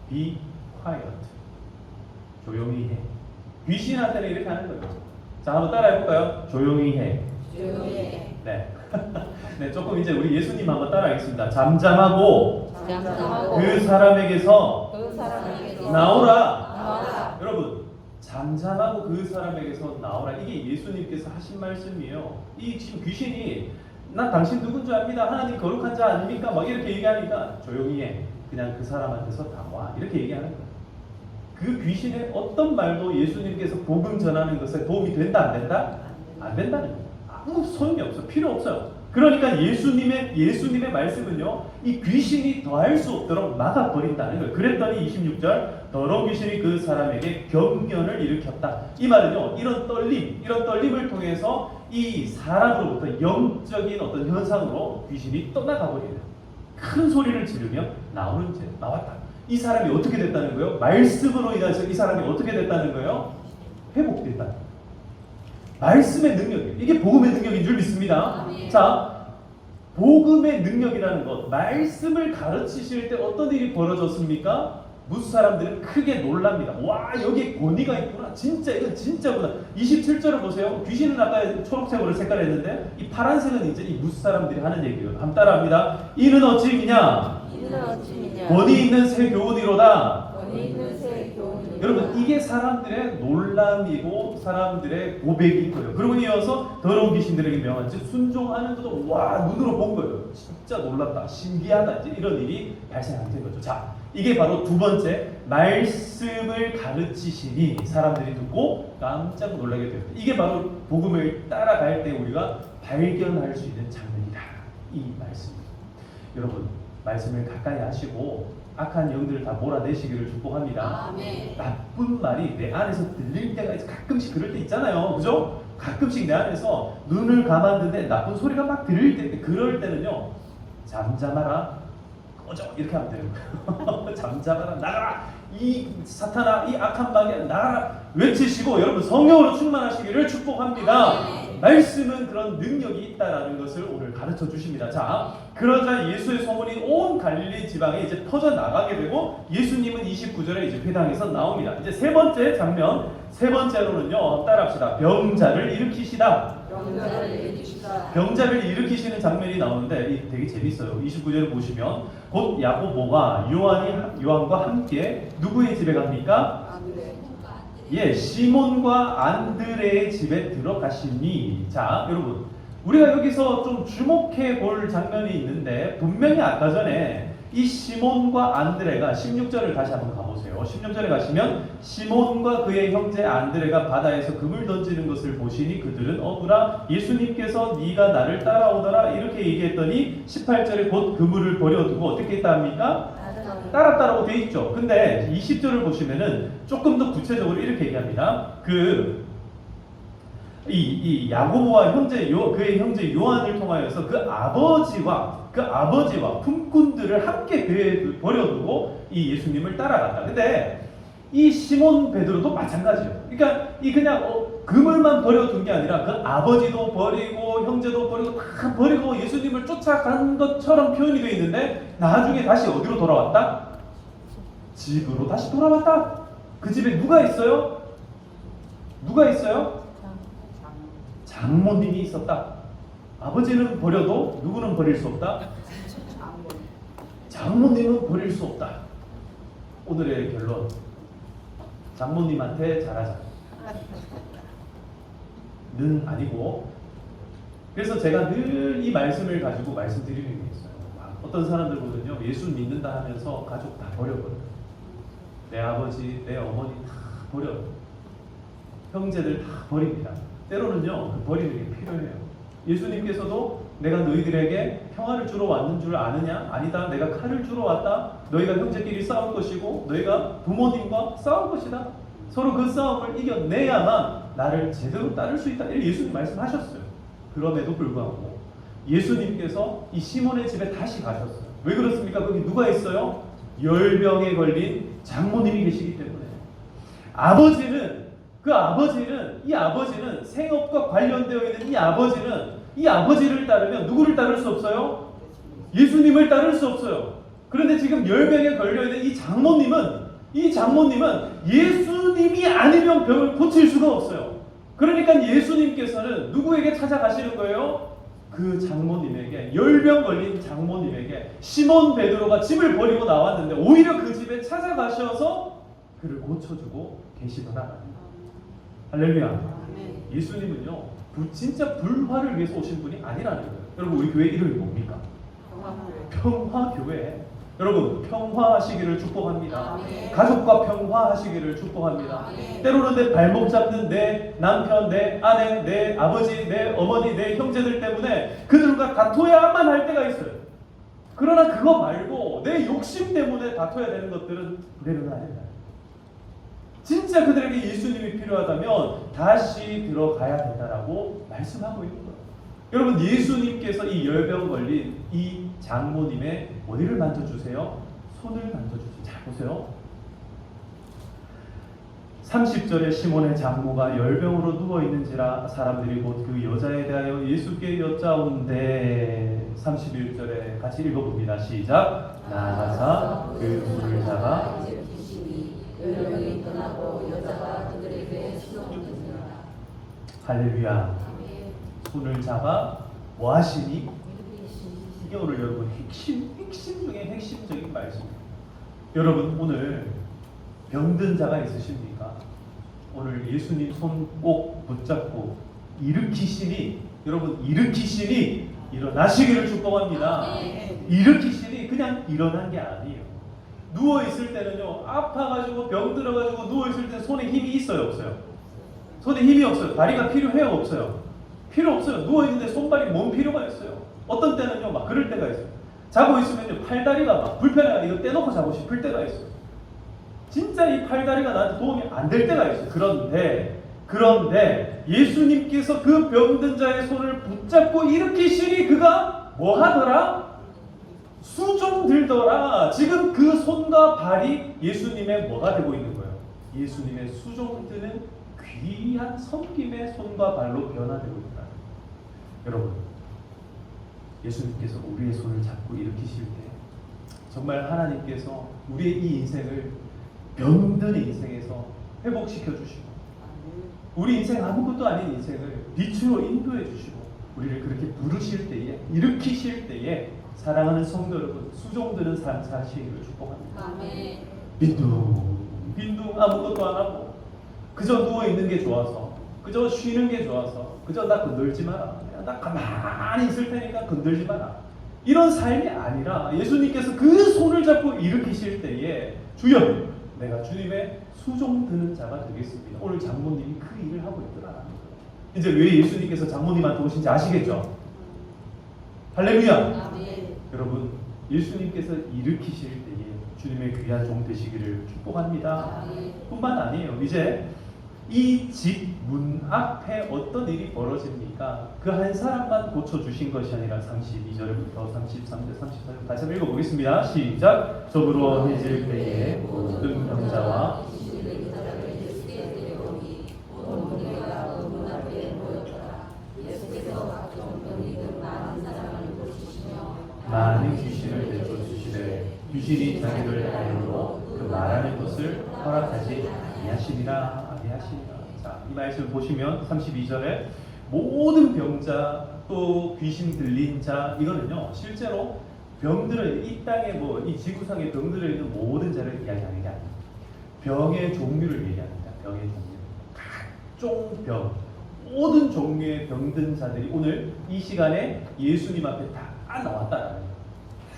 Be quiet. 조용히 해. 귀신한테는 이렇게 하는 거예요. 자, 한번 따라 해볼까요? 조용히 해. 네. 네, 조금 이제 우리 예수님 한번 따라하겠습니다. 잠잠하고 그 사람에게서 나오라. 여러분, 잠잠하고 그 사람에게서 나오라. 이게 예수님께서 하신 말씀이에요. 이 지금 귀신이 난 당신 누군 줄 압니다. 하나님 거룩한 자 아닙니까? 막 이렇게 얘기하니까 조용히 해. 그냥 그 사람한테서 나와. 이렇게 얘기하는 거예요. 그 귀신의 어떤 말도 예수님께서 복음 전하는 것에 도움이 된다, 안 된다? 안 된다는 거예요. 아무 소용이 없어. 필요 없어요. 그러니까 예수님의 말씀은요, 이 귀신이 더할 수 없도록 막아버린다는 거예요. 그랬더니 26절, 더러운 귀신이 그 사람에게 경련을 일으켰다. 이 말은요, 이런 떨림을 통해서 이 사람으로부터 영적인 어떤 현상으로 귀신이 떠나가버리는 큰 소리를 지르며 나왔다. 이 사람이 어떻게 됐다는 거예요? 말씀으로 인해서 이 사람이 어떻게 됐다는 거예요? 회복됐다. 말씀의 능력이에요. 이게 복음의 능력인 줄 믿습니다. 아멘. 자, 복음의 능력이라는 것, 말씀을 가르치실 때 어떤 일이 벌어졌습니까? 무수 사람들은 크게 놀랍니다. 와, 여기에 권위가 있구나. 진짜 이건 진짜구나. 27절을 보세요. 귀신은 아까 초록색으로 색깔을 했는데 이 파란색은 이제 이 무수 사람들이 하는 얘기예요. 한번 따라합니다. 이는 어찌미냐? 이는 어찌미냐? 권위 있는 새 교훈이로다. 권위 있는 새 교훈이로다. 여러분, 이게 사람들의 놀람이고 사람들의 고백인 거예요. 그러고 이어서 더러운 귀신들에게 명한 즉 순종하는데도 와, 눈으로 본 거예요. 진짜 놀랍다, 신기하다, 이제 이런 일이 발생하게 된 거죠. 자, 이게 바로 두 번째, 말씀을 가르치시니 사람들이 듣고 깜짝 놀라게 됩니다. 이게 바로 복음을 따라갈 때 우리가 발견할 수 있는 장면이다, 이 말씀입니다. 여러분, 말씀을 가까이 하시고 악한 영들을 다 몰아내시기를 축복합니다. 아멘. 나쁜 말이 내 안에서 들릴 때가 가끔씩 그럴 때 있잖아요. 그죠? 가끔씩 내 안에서 눈을 감았는데 나쁜 소리가 막 들릴 때, 그럴 때는요, 잠잠하라, 꺼져, 이렇게 하면 되는 거예요. 잠잠하라, 나가라, 이 사탄아, 이 악한 마귀야, 나가라 외치시고 여러분 성령으로 충만하시기를 축복합니다. 말씀은 그런 능력이 있다라는 것을 오늘 가르쳐 주십니다. 자, 그러자 예수의 소문이 온 갈릴리 지방에 이제 퍼져 나가게 되고 예수님은 29절에 이제 회당에서 나옵니다. 이제 세 번째 장면, 세 번째로는요, 따라합시다. 병자를 일으키시다. 병자를 일으키시다. 병자를 일으키시는 장면이 나오는데 이 되게 재밌어요. 29절을 보시면 곧 야고보가 요한과 함께 누구의 집에 갑니까? 안드레. 예, 시몬과 안드레의 집에 들어가시니. 자, 여러분, 우리가 여기서 좀 주목해 볼 장면이 있는데 분명히 아까 전에 이 시몬과 안드레가 16절을 다시 한번 가보세요. 16절에 가시면 시몬과 그의 형제 안드레가 바다에서 금을 던지는 것을 보시니 그들은 어부라 예수님께서 네가 나를 따라오더라 이렇게 얘기했더니 18절에 곧 그물을 버려두고 어떻게 했다 합니까? 따랐다라고 돼 있죠. 근데 20절을 보시면은 조금 더 구체적으로 이렇게 얘기합니다. 이 야고보와 그의 형제 요한을 통하여서 그 아버지와 품꾼들을 함께 배에 버려두고 이 예수님을 따라갔다. 근데 이 시몬 베드로도 마찬가지예요. 그러니까 이 그냥 그물만 버려둔 게 아니라 그 아버지도 버리고 형제도 버리고 다 버리고 예수님을 쫓아간 것처럼 표현이 되어 있는데 나중에 다시 어디로 돌아왔다? 집으로 다시 돌아왔다. 그 집에 누가 있어요? 누가 있어요? 장모님이 있었다. 아버지는 버려도 누구는 버릴 수 없다? 장모님은 버릴 수 없다. 오늘의 결론, 장모님한테 잘하자 는 아니고, 그래서 제가 늘 이 말씀을 가지고 말씀드리는 게 있어요. 어떤 사람들보든요, 예수 믿는다 하면서 가족 다 버려버려요. 내 아버지, 내 어머니 다 버려요. 형제들 다 버립니다. 때로는요, 그 버리는 게 필요해요. 예수님께서도 내가 너희들에게 평화를 주러 왔는 줄 아느냐? 아니다. 내가 칼을 주러 왔다. 너희가 형제끼리 싸울 것이고 너희가 부모님과 싸울 것이다. 서로 그 싸움을 이겨내야만 나를 제대로 따를 수 있다. 이렇게 예수님 말씀하셨어요. 그럼에도 불구하고 예수님께서 이 시몬의 집에 다시 가셨어요. 왜 그렇습니까? 거기 누가 있어요? 열병에 걸린 장모님이 계시기 때문에. 이 아버지는 생업과 관련되어 있는 이 아버지를 따르면 누구를 따를 수 없어요? 예수님을 따를 수 없어요. 그런데 지금 열병에 걸려있는 이 장모님은 예수님이 아니면 병을 고칠 수가 없어요. 그러니까 예수님께서는 누구에게 찾아가시는 거예요? 그 장모님에게, 열병 걸린 장모님에게. 시몬 베드로가 집을 버리고 나왔는데 오히려 그 집에 찾아가셔서 그를 고쳐주고 계시더라. 할렐루야. 예수님은요, 진짜 불화를 위해서 오신 분이 아니라는 거예요. 여러분, 우리 교회 이름이 뭡니까? 평화교회. 여러분, 평화하시기를 축복합니다. 아멘. 가족과 평화하시기를 축복합니다. 아멘. 때로는 내 발목 잡는 내 남편, 내 아내, 내 아버지, 내 어머니, 내 형제들 때문에 그들과 다퉈야만 할 때가 있어요. 그러나 그거 말고 내 욕심 때문에 다퉈야 되는 것들은 내려놔야 된다. 진짜 그들에게 예수님이 필요하다면 다시 들어가야 된다라고 말씀하고 있는 거예요. 여러분, 예수님께서 이 열병 걸린 이 장모님의 어디를 만져주세요? 손을 만져주세요. 잘 보세요. 30절에 시몬의 장모가 열병으로 누워있는지라 사람들이 곧 그 여자에 대하여 예수께 여짜온대. 31절에 같이 읽어봅니다. 시작. 나아가사 그 손을 잡아 열명이 떠나고 여자가 그들에게 수종되니라. 할렐루야. 손을 잡아 뭐 하시니? 이게 오늘 여러분 핵심 중에 핵심적인 말씀입니다. 여러분 오늘 병든 자가 있으십니까? 오늘 예수님 손 꼭 붙잡고 일으키시니, 여러분 일으키시니 일어나시기를 축복합니다. 일으키시니 그냥 일어난 게 아니에요. 누워있을 때는요, 아파가지고 병 들어가지고 누워있을 때 손에 힘이 있어요 없어요? 손에 힘이 없어요. 다리가 필요해요 없어요? 필요 없어요. 누워있는데 손발이 뭔 필요가 있어요? 어떤 때는요 막 그럴 때가 있어요. 자고 있으면요 팔다리가 막 불편해가 이거 떼놓고 자고 싶을 때가 있어요. 진짜 이 팔다리가 나한테 도움이 안 될 때가 있어요. 그런데 예수님께서 그 병든 자의 손을 붙잡고 일으키시니 그가 뭐 하더라? 수종 들더라. 지금 그 손과 발이 예수님의 뭐가 되고 있는 거예요? 예수님의 수종 드는 귀한 섬김의 손과 발로 변화되고 있다. 여러분, 예수님께서 우리의 손을 잡고 일으키실 때 정말 하나님께서 우리의 이 인생을 병든 인생에서 회복시켜 주시고, 우리 인생 아무것도 아닌 인생을 빛으로 인도해 주시고, 우리를 그렇게 부르실 때에, 일으키실 때에 사랑하는 성도 여러분, 수종드는 삶 사시기를 축복합니다. 아멘. 빈둥 아무것도 안 하고 그저 누워 있는 게 좋아서, 그저 쉬는 게 좋아서, 그저 나 건들지 마라, 나 가만히 있을 테니까 건들지 마라, 이런 삶이 아니라 예수님께서 그 손을 잡고 일으키실 때에 주여, 내가 주님의 수종드는 자가 되겠습니다. 오늘 장모님이 그 일을 하고 있더라. 이제 왜 예수님께서 장모님한테 오신지 아시겠죠? 할렐루야. 아멘. 여러분, 예수님께서 일으키실 때에 주님의 귀한 종 되시기를 축복합니다. 아멘. 뿐만 아니에요. 이제 이 집 문 앞에 어떤 일이 벌어집니까? 그 한 사람만 고쳐주신 것이 아니라 32절부터 33절, 34절 다시 한번 읽어보겠습니다. 시작. 저부로 해질 때에 모든 병자와 많은 귀신을 내쫓으시되 귀신이 자기를 다니므로 그 말하는 것을 허락하지 아니하시니라. 자, 이 말씀을 보시면 32절에 모든 병자, 또 귀신 들린 자, 이거는요 실제로 병들어 이 땅에 뭐 이 지구상에 병들어 있는 모든 자를 이야기하는 게 아니에요. 병의 종류를 얘기합니다. 병의 종류, 각종 병, 모든 종류의 병든 자들이 오늘 이 시간에 예수님 앞에 다 나왔다라는 거예요.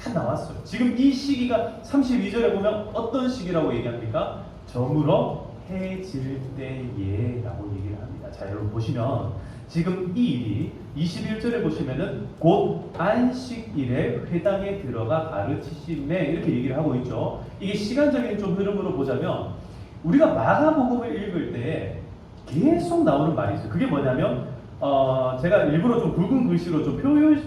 다 나왔어요. 지금 이 시기가 32절에 보면 어떤 시기라고 얘기합니까? 저물어 해질 때에 라고 얘기를 합니다. 자, 여러분 보시면 지금 이 일이 21절에 보시면은 곧 안식일에 회당에 들어가 가르치심에 이렇게 얘기를 하고 있죠. 이게 시간적인 좀 흐름으로 보자면 우리가 마가복음을 읽을 때 계속 나오는 말이 있어요. 그게 뭐냐면 제가 일부러 좀 굵은 글씨로 좀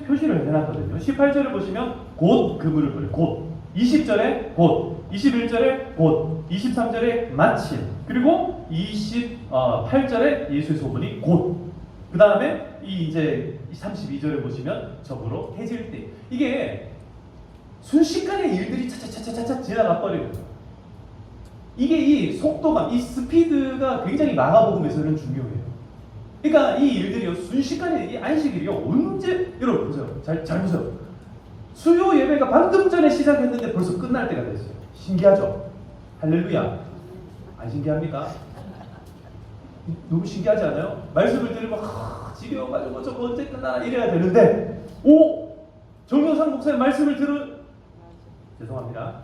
표시를 해놨거든요. 18절을 보시면 곧 그물을 버려. 곧 20절에 곧 21절에 곧 23절에 마침, 그리고 28절에 예수의 소문이 곧, 그 다음에 이제 32절에 보시면 적으로 해질 때, 이게 순식간에 일들이 차차차차차 지나가 버리는 거예요. 이게 이 속도감, 이 스피드가 굉장히 마가복음에서는 중요해요. 그러니까 이 일들이요 순식간에, 이 안식일이요 언제, 여러분 보세요, 잘 보세요. 수요 예배가 방금 전에 시작했는데 벌써 끝날 때가 됐어요. 신기하죠? 할렐루야. 안 신기합니까? 너무 신기하지 않아요? 말씀을 들으면 지겨워가지고 저거 언제 끝나나 이래야 되는데, 정영상 목사님 말씀을 죄송합니다.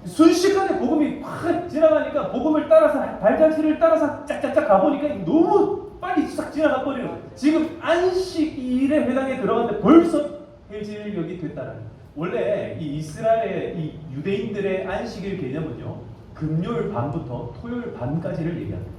순식간에 복음이 확 지나가니까 복음을 따라서 발자취를 따라서 짝짝짝 가보니까 너무 빨리 싹 지나가 버리는 거예요. 지금 안식일에 회당에 들어갔는데 벌써 해질녘이 됐다는 거예요. 원래 이 이스라엘의 이 유대인들의 안식일 개념은요 금요일 밤부터 토요일 밤까지를 얘기합니다.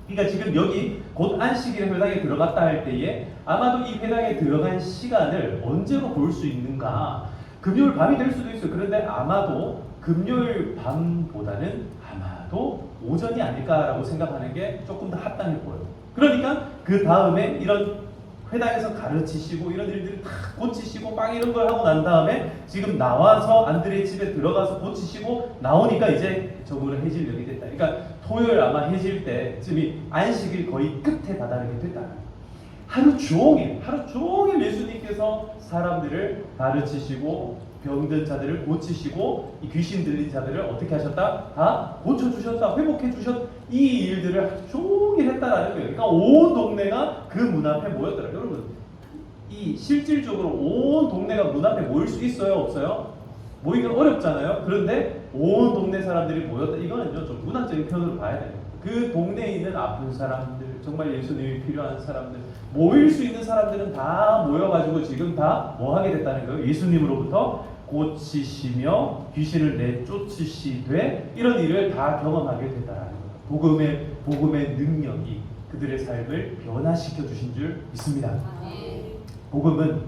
그러니까 지금 여기 곧 안식일에 회당에 들어갔다 할 때에 아마도 이 회당에 들어간 시간을 언제로 볼 수 있는가? 금요일 밤이 될 수도 있어요. 그런데 아마도 금요일 밤보다는 아마도 오전이 아닐까라고 생각하는 게 조금 더 합당해 보여요. 그러니까 그 다음에 이런 회당에서 가르치시고 이런 일들을 다 고치시고 막 이런 걸 하고 난 다음에 지금 나와서 안드레 집에 들어가서 고치시고 나오니까 이제 저물은 해질녘이 됐다. 그러니까 토요일 아마 해질 때쯤이 안식일 거의 끝에 다다르게 됐다. 하루 종일 예수님께서 사람들을 가르치시고 병든 자들을 고치시고 이 귀신 들린 자들을 어떻게 하셨다? 다 고쳐주셨다, 회복해주셨. 이 일들을 하루 종일 했다라는 거예요. 그러니까 온 동네가 그 문 앞에 모였더라고요. 여러분, 이 실질적으로 온 동네가 문 앞에 모일 수 있어요, 없어요? 모이기는 어렵잖아요. 그런데 온 동네 사람들이 모였다. 이거는요, 좀 문학적인 표현으로 봐야 돼요. 그 동네에 있는 아픈 사람들, 정말 예수님이 필요한 사람들, 모일 수 있는 사람들은 다 모여가지고 지금 다 뭐 하게 됐다는 거예요? 예수님으로부터 고치시며 귀신을 내쫓으시되 이런 일을 다 경험하게 됐다는 거예요. 복음의 능력이 그들의 삶을 변화시켜 주신 줄 믿습니다. 복음은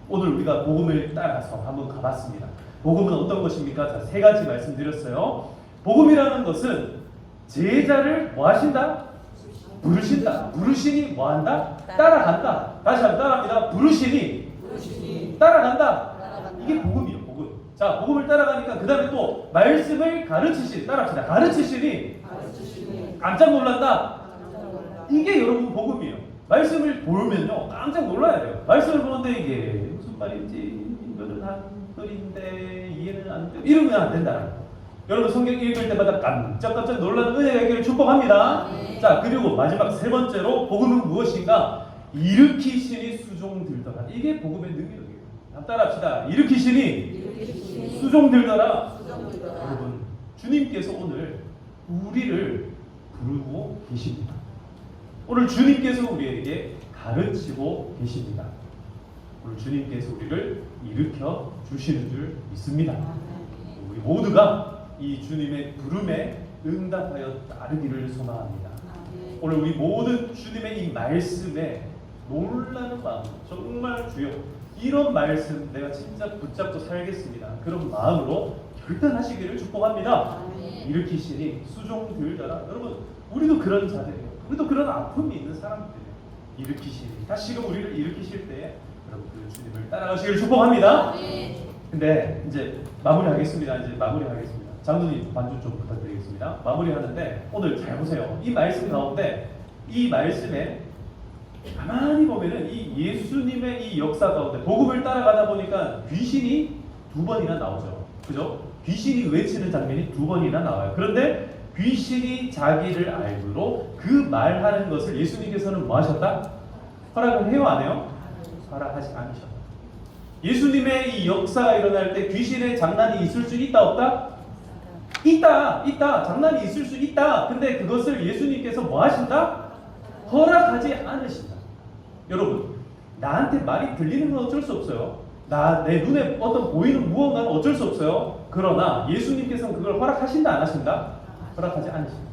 오늘 우리가 복음을 따라서 한번 가봤습니다. 복음은 어떤 것입니까? 자, 세 가지 말씀드렸어요. 복음이라는 것은 제자를 뭐 하신다? 부르신다. 부르시니 뭐 한다? 따라간다. 다시 한번 따라합니다. 부르시니 따라간다. 이게 복음이에요. 복음. 자, 복음을 따라가니까 그 다음에 또 말씀을 가르치시니, 따라합시다. 가르치시니 깜짝 놀란다. 이게 여러분 복음이에요. 말씀을 보면요 깜짝 놀라야 돼요. 말씀을 보는데 이게 무슨 말인지 이거는 한글인데 이해는 안 돼. 이러면 안 된다. 여러분 성경 읽을 때마다 깜짝 놀라는 은혜가 있기를 축복합니다. 자, 그리고 마지막 세 번째로 복음은 무엇인가? 일으키시니 수종들더라. 이게 복음의 능력이에요. 따라합시다. 일으키시니 수종들더라. 여러분, 주님께서 오늘 우리를 부르고 계십니다. 오늘 주님께서 우리에게 가르치고 계십니다. 오늘 주님께서 우리를 일으켜 주시는 줄 믿습니다. 우리 모두가 이 주님의 부름에 응답하여 따르기를 소망합니다. 오늘 우리 모든 주님의 이 말씀에 놀라는 마음, 정말 주여 이런 말씀 내가 진짜 붙잡고 살겠습니다. 그런 마음으로 결단하시기를 축복합니다. 일으키시니 수종들더라. 여러분, 우리도 그런 자들이에요. 우리도 그런 아픔이 있는 사람들이에요. 일으키시니 다시금 우리를 일으키실 때 여러분 그 주님을 따라가시기를 축복합니다. 근데 이제 마무리하겠습니다. 장로님 반주 좀 부탁드리겠습니다. 마무리하는데 오늘 잘 보세요. 이 말씀 가운데 이 말씀에 가만히 보면은 이 예수님의 이 역사 가운데 복음을 따라가다 보니까 귀신이 2번이나 나오죠. 그죠? 귀신이 외치는 장면이 2번이나 나와요. 그런데 귀신이 자기를 알므로 그 말하는 것을 예수님께서는 뭐 하셨다? 허락을 해요, 안 해요? 허락하지 않으셨다. 예수님의 이 역사가 일어날 때 귀신의 장난이 있을 수 있다, 없다? 있다. 장난이 있을 수 있다. 근데 그것을 예수님께서 뭐 하신다? 허락하지 않으신다. 여러분, 나한테 말이 들리는 건 어쩔 수 없어요. 내 눈에 어떤 보이는 무언가는 어쩔 수 없어요. 그러나 예수님께서는 그걸 허락하신다, 안 하신다? 허락하지 않으신다.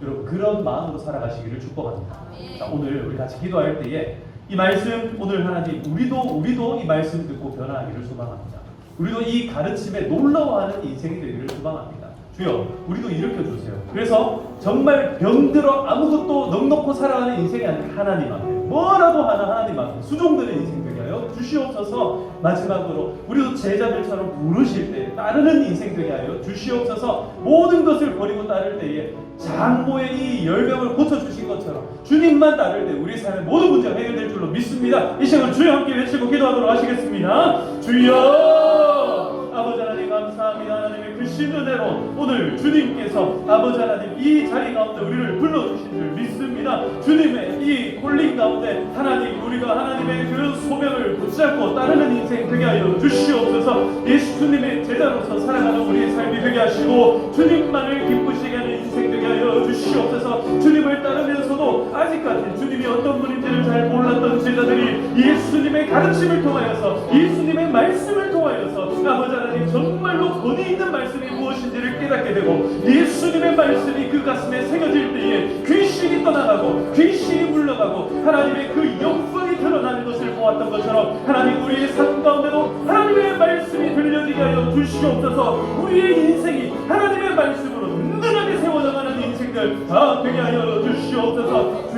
여러분, 그런 마음으로 살아가시기를 축복합니다. 자, 오늘 우리 같이 기도할 때에 이 말씀, 오늘 하나님, 우리도 이 말씀 듣고 변화하기를 소망합니다. 우리도 이 가르침에 놀라워하는 인생이 되기를 소망합니다. 주여, 우리도 일으켜주세요. 그래서 정말 병들어 아무것도 넉넉고 살아가는 인생이 아닌 하나님 앞에 뭐라도 하나님 앞에 수종되는 인생 되게 하여 주시옵소서. 마지막으로 우리도 제자들처럼 부르실 때 따르는 인생 되게 하여 주시옵소서. 모든 것을 버리고 따를 때에 장모의 이 열병을 고쳐주신 것처럼 주님만 따를 때 우리 삶의 모든 문제가 해결될 줄로 믿습니다. 이 시간을 주여 함께 외치고 기도하도록 하시겠습니다. 주여, 아버지 하나님 감사합니다. 하나님의 크신 은혜로 오늘 주님께서 아버지 하나님 이 자리 가운데 우리를 불러주신 줄 믿습니다. 주님의 이 콜링 가운데 하나님, 우리가 하나님의 그 소명을 붙잡고 따르는 인생 되게 하여 주시옵소서. 예수님의 제자로서 살아가는 우리의 삶이 되게 하시고 주님만을 기쁘시게 하는 인생 되게 하여 주시옵소서. 주님을 따르면서도 아직까지 주님이 어떤 분인지를 잘 몰랐던 제자들이 예수님의 가르침을 통하여서, 예수님의 말씀을 통하여서 아버지 하나님 정말로 권위 있는 말씀이 무엇인지를 깨닫게 되고 예수님의 말씀이 그 가슴에 새겨질 때에 귀신이 떠나가고 귀신이 물러가고 하나님의 그 영광이 드러나는 것을 보아 보았던 것처럼 하나님 우리의 삶 가운데도 하나님의 말씀이 들려지게 하여 주시옵소서. 우리의 인생이 하나님의 말씀으로 든든하게 세워져가는 인생들 다 되게 하여 주시옵소서.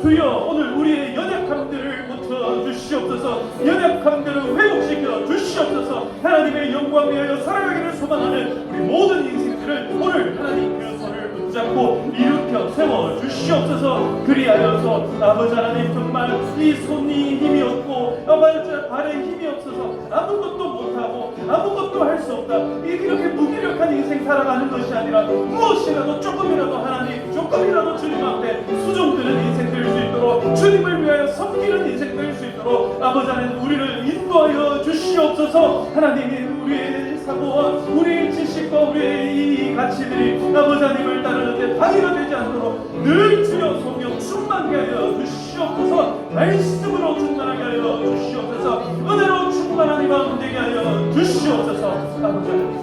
주여 오늘 우리의 연약함들을 고쳐 주시옵소서. 연약함들을 회복시켜 주시옵소서. 하나님의 영광 위하여 살아가기를 소망하는 우리 모든 인생들을 오늘 하나님 그 손을 붙잡고 일으켜 세워 주시옵소서. 그리하여서 아버지 하나님 정말 이 손이 힘이 없고 발에 힘이 없어서 아무것도 못하고 아무것도 할 수 없다 이렇게 무기력한 인생 살아가는 것이 아니라 무엇이라도 조금이라도 하나님 조금이라도 주님 앞에 수종드는 인생 될 수 있도록 주님을 위하여 섬기는 인생 될 수 있도록 아버지 하나님 우리를 인도하여 주시옵소서. 하나님이 우리의 사고와 우리의 지식과 우리의 이 가치들이 아버지 하나님을 따르는데 방해가 되지 않도록 늘 주여 성령 충만하게 하여 주시옵소서. 말씀으로 충만하게 하여 주시옵소서. 은혜로 충만한 이 마음 되게 하여 주시옵소서. 아버지 하나님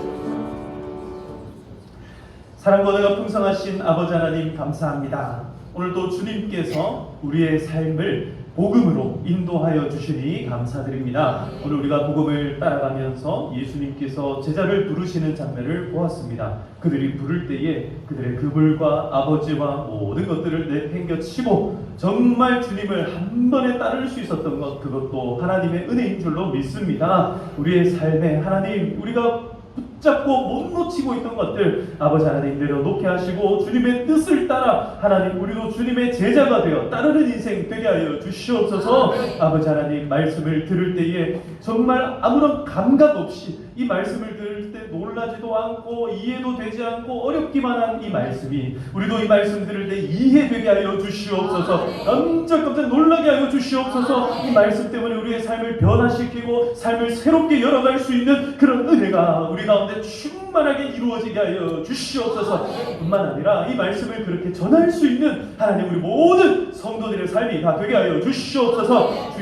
사랑과 은혜가 풍성하신 아버지 하나님 감사합니다. 오늘도 주님께서 우리의 삶을 복음으로 인도하여 주시니 감사드립니다. 오늘 우리가 복음을 따라가면서 예수님께서 제자를 부르시는 장면을 보았습니다. 그들이 부를 때에 그들의 그물과 아버지와 모든 것들을 내팽겨치고 정말 주님을 한 번에 따를 수 있었던 것, 그것도 하나님의 은혜인 줄로 믿습니다. 우리의 삶에 하나님 우리가 붙잡고 못 놓치고 있던 것들 아버지 하나님 내려놓게 하시고 주님의 뜻을 따라 하나님 우리도 주님의 제자가 되어 따르는 인생 되게 하여 주시옵소서. 아버지 하나님 말씀을 들을 때에 정말 아무런 감각 없이 이 말씀을 들을 때 놀라지도 않고 이해도 되지 않고 어렵기만 한 이 말씀이 우리도 이 말씀 들을 때 이해되게 하여 주시옵소서. 깜짝 놀라게 하여 주시옵소서. 이 말씀 때문에 우리의 삶을 변화시키고 삶을 새롭게 열어갈 수 있는 그런 은혜가 우리 가운데 충만하게 이루어지게 하여 주시옵소서. 뿐만 아니라 이 말씀을 그렇게 전할 수 있는 하나님 우리 모든 성도들의 삶이 다 되게 하여 주시옵소서.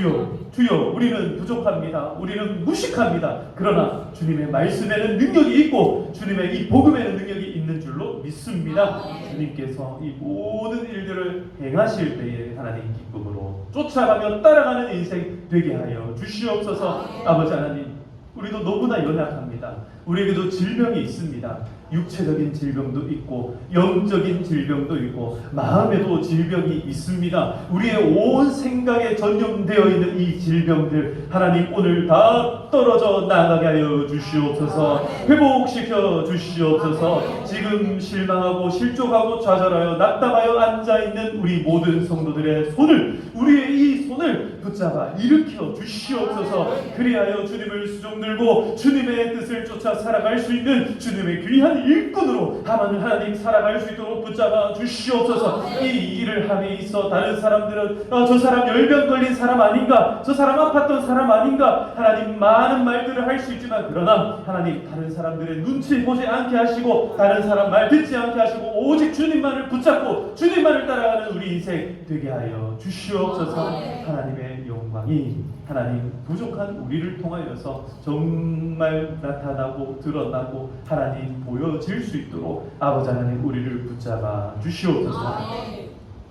주여 우리는 부족합니다. 우리는 무식합니다. 그러나 주님의 말씀에는 능력이 있고 주님의 이 복음에는 능력이 있는 줄로 믿습니다. 주님께서 이 모든 일들을 행하실 때에 하나님 기쁨으로 쫓아가며 따라가는 인생 되게 하여 주시옵소서. 아버지 하나님 우리도 너무나 연약합니다. 우리에게도 질병이 있습니다. 육체적인 질병도 있고 영적인 질병도 있고 마음에도 질병이 있습니다. 우리의 온 생각에 전염되어 있는 이 질병들 하나님 오늘 다 떨어져 나가게 하여 주시옵소서. 회복시켜 주시옵소서. 지금 실망하고 실족하고 좌절하여 낙담하여 앉아있는 우리 모든 성도들의 손을 우리의 이 손을 붙잡아 일으켜 주시옵소서. 그리하여 주님을 수종들고 주님의 뜻을 쫓아 살아갈 수 있는 주님의 귀한 일꾼으로 하나님 살아갈 수 있도록 붙잡아 주시옵소서. 이 일을 함에 있어 다른 사람들은 저 사람 열병 걸린 사람 아닌가, 저 사람 아팠던 사람 아닌가, 하나님 많은 말들을 할 수 있지만 그러나 하나님 다른 사람들의 눈치 보지 않게 하시고 다른 사람 말 듣지 않게 하시고 오직 주님만을 붙잡고 주님만을 따라가는 우리 인생 되게 하여 주시옵소서. 하나님의 영광이 하나님 부족한 우리를 통하여서 정말 나타나고 드러나고 하나님 보여질 수 있도록 아버지 하나님 우리를 붙잡아 주시옵소서.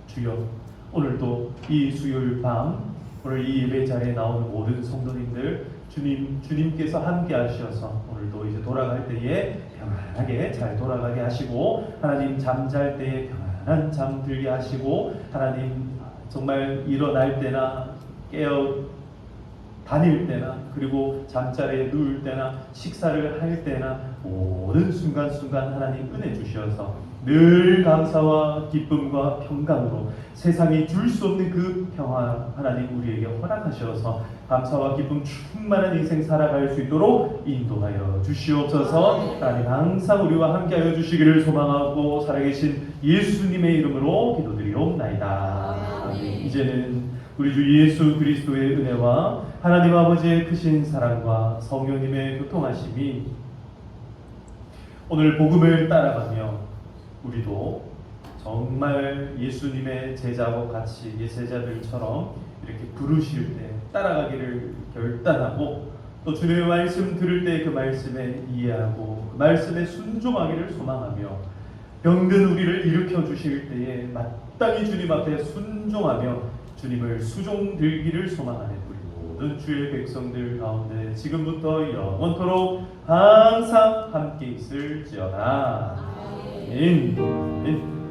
주여 오늘도 이 수요일 밤 오늘 이 예배 자리에 나오는 모든 성도님들 주님께서 함께 하셔서 오늘도 이제 돌아갈 때에 평안하게 잘 돌아가게 하시고 하나님 잠잘 때에 평안한 잠 들게 하시고 하나님 정말 일어날 때나 깨어 다닐 때나 그리고 잠자리에 누울 때나 식사를 할 때나 모든 순간순간 하나님 은혜 주셔서 늘 감사와 기쁨과 평강으로 세상이 줄 수 없는 그 평화 하나님 우리에게 허락하셔서 감사와 기쁨 충만한 인생 살아갈 수 있도록 인도하여 주시옵소서. 하나님 항상 우리와 함께하여 주시기를 소망하고 살아계신 예수님의 이름으로 기도드리옵나이다. 이제는 우리 주 예수 그리스도의 은혜와 하나님 아버지의 크신 사랑과 성령님의 교통하심이 오늘 복음을 따라가며 우리도 정말 예수님의 제자와 같이 제자들처럼 이렇게 부르실 때 따라가기를 결단하고 또 주님의 말씀 들을 때 그 말씀에 이해하고 그 말씀에 순종하기를 소망하며 병든 우리를 일으켜 주실 때에 마땅히 주님 앞에 순종하며 주님을 수종들기를 소망하는 우리 모든 주의 백성들 가운데 지금부터 영원토록 항상 함께 있을지어다. 아멘.